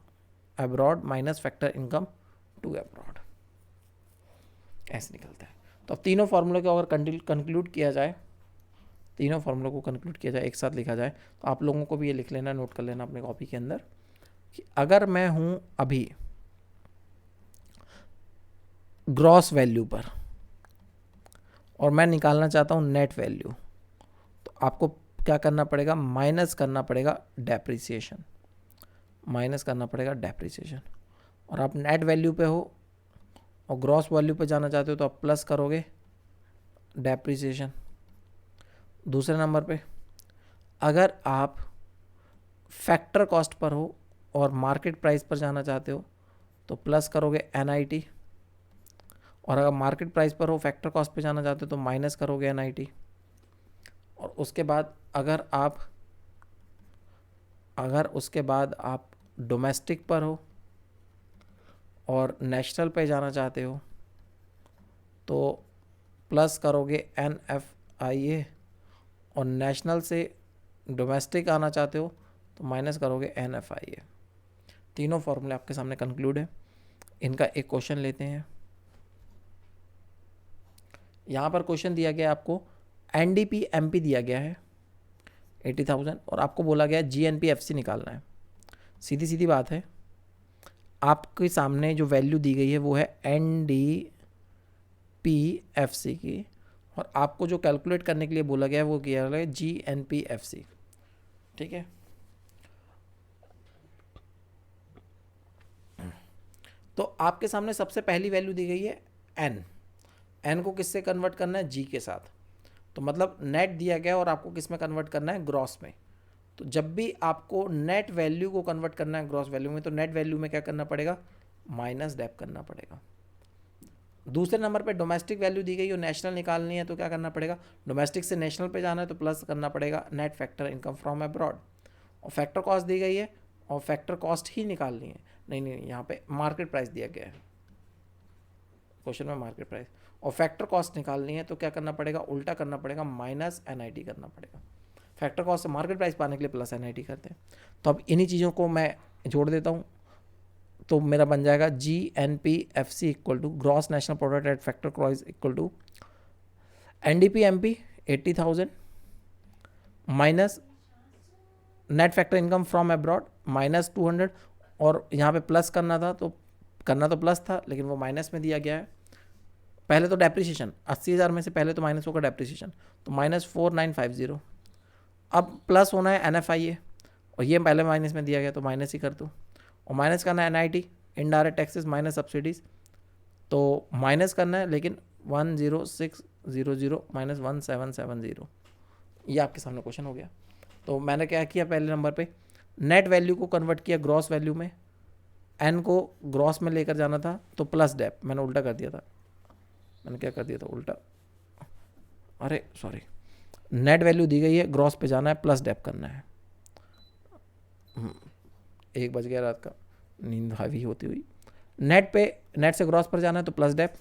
abroad minus factor income to abroad, ऐसे निकलता है। तो अब तीनों फार्मूलों को अगर कंक्लूड किया जाए, तीनों फार्मूलों को कंक्लूड किया जाए, एक साथ लिखा जाए, तो आप लोगों को भी ये लिख लेना, नोट कर लेना अपने कॉपी के अंदर कि अगर मैं हूँ अभी ग्रॉस वैल्यू पर और मैं निकालना चाहता हूँ नेट वैल्यू, तो आपको क्या करना पड़ेगा, माइनस करना पड़ेगा डेप्रिसिएशन, माइनस करना पड़ेगा डेप्रिसिएशन। और आप नेट वैल्यू पे हो और ग्रॉस वैल्यू पे जाना चाहते हो तो आप प्लस करोगे डेप्रिसिएशन। दूसरे नंबर पे अगर आप फैक्टर कॉस्ट पर हो और मार्केट प्राइस पर जाना चाहते हो तो प्लस करोगे NIT, और अगर मार्केट प्राइस पर हो फैक्टर कॉस्ट पे जाना चाहते हो तो माइनस करोगे NIT। और उसके बाद अगर उसके बाद आप डोमेस्टिक पर हो और नेशनल पे जाना चाहते हो तो प्लस करोगे NFIA, और नेशनल से डोमेस्टिक आना चाहते हो तो माइनस करोगे NFIA। तीनों फॉर्मूले आपके सामने कंक्लूड है। इनका एक क्वेश्चन लेते हैं। यहाँ पर क्वेश्चन दिया गया है आपको, NDP MP दिया गया है 80,000 और आपको बोला गया है GNP FC निकालना है। सीधी सीधी बात है, आपके सामने जो वैल्यू दी गई है वो है NDP FC की, और आपको जो कैलकुलेट करने के लिए बोला गया है वो किया है GNP FC। ठीक है, तो आपके सामने सबसे पहली वैल्यू दी गई है n को किससे कन्वर्ट करना है, G के साथ। तो मतलब नेट दिया गया और आपको किस में कन्वर्ट करना है, ग्रॉस में। तो जब भी आपको नेट वैल्यू को कन्वर्ट करना है ग्रॉस वैल्यू में तो नेट वैल्यू में क्या करना पड़ेगा, माइनस डेप करना पड़ेगा। दूसरे नंबर पे डोमेस्टिक वैल्यू दी गई और नेशनल निकालनी है तो क्या करना पड़ेगा, डोमेस्टिक से नेशनल पे जाना है तो प्लस करना पड़ेगा net factor income from abroad. और फैक्टर कॉस्ट दी गई है और फैक्टर कॉस्ट ही निकालनी है, नहीं यहाँ पे मार्केट प्राइस दिया गया है क्वेश्चन में, मार्केट प्राइस और फैक्टर कॉस्ट निकालनी है तो क्या करना पड़ेगा, उल्टा करना पड़ेगा, माइनस NIT करना पड़ेगा। फैक्टर कॉस्ट से मार्केट प्राइस पाने के लिए प्लस NIT करते हैं। तो अब इन्हीं चीज़ों को मैं जोड़ देता हूँ, तो मेरा बन जाएगा GNP FC equal to gross national product at factor cost equal to NDP MP 80,000 minus net factor income from abroad minus 200, और यहाँ पे प्लस करना तो प्लस था लेकिन वो माइनस में दिया गया है। पहले तो डेप्रिसिएशन 80,000 में से पहले तो माइनस होगा डेप्रिसिएशन, तो -4950। अब प्लस होना है NFIA और ये पहले माइनस में दिया गया तो माइनस ही कर दो, और माइनस करना है NIT indirect taxes minus subsidies, तो माइनस करना है लेकिन 10600 माइनस 1770, ये आपके सामने क्वेश्चन हो गया। तो मैंने क्या किया, पहले नंबर पे नेट वैल्यू को कन्वर्ट किया ग्रॉस वैल्यू में, n को ग्रॉस में लेकर जाना था तो प्लस डेप, मैंने उल्टा कर दिया था, मैंने क्या कर दिया था उल्टा, अरे सॉरी, नेट वैल्यू दी गई है ग्रॉस पे जाना है प्लस डेप करना है। 1 बज गया रात का, नींद हावी होती हुई। नेट से ग्रॉस पर जाना है तो प्लस डेप,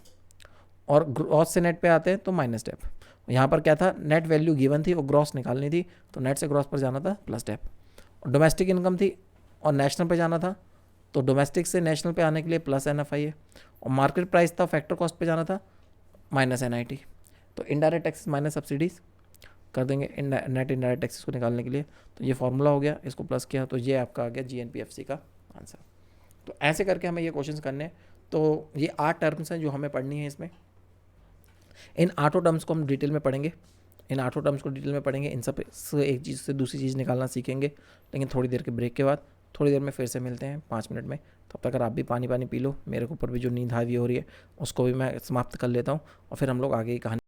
और ग्रॉस से नेट पे आते हैं तो माइनस डेप। यहाँ पर क्या था, नेट वैल्यू गिवन थी और ग्रॉस निकालनी थी तो नेट से ग्रॉस पर जाना था प्लस डेप, और डोमेस्टिक इनकम थी और नेशनल पे जाना था तो डोमेस्टिक से नेशनल पे आने के लिए प्लस NFIA, और मार्केट प्राइस था फैक्टर कॉस्ट पे जाना था माइनस NIT। तो इनडायरेक्ट टैक्सेस माइनस सब्सिडीज़ कर देंगे नेट इनडायरेक्ट टैक्सेस को निकालने के लिए। तो ये फॉर्मूला हो गया, इसको प्लस किया तो ये आपका आ गया GNP FC का आंसर। तो ऐसे करके हमें ये क्वेश्चंस करने हैं। तो ये 8 टर्म्स हैं जो हमें पढ़नी है इसमें। इन 8 टर्म्स को हम डिटेल में पढ़ेंगे इन 8 टर्म्स को डिटेल में पढ़ेंगे, इन सब से एक चीज़ से दूसरी चीज़ निकालना सीखेंगे। लेकिन थोड़ी देर के ब्रेक के बाद, थोड़ी देर में फिर से मिलते हैं 5 मिनट में। तब तक अगर आप भी पानी पी लो, मेरे ऊपर भी जो नींद हावी हो रही है उसको भी मैं समाप्त कर लेता हूँ, और फिर हम लोग आगे की कहानी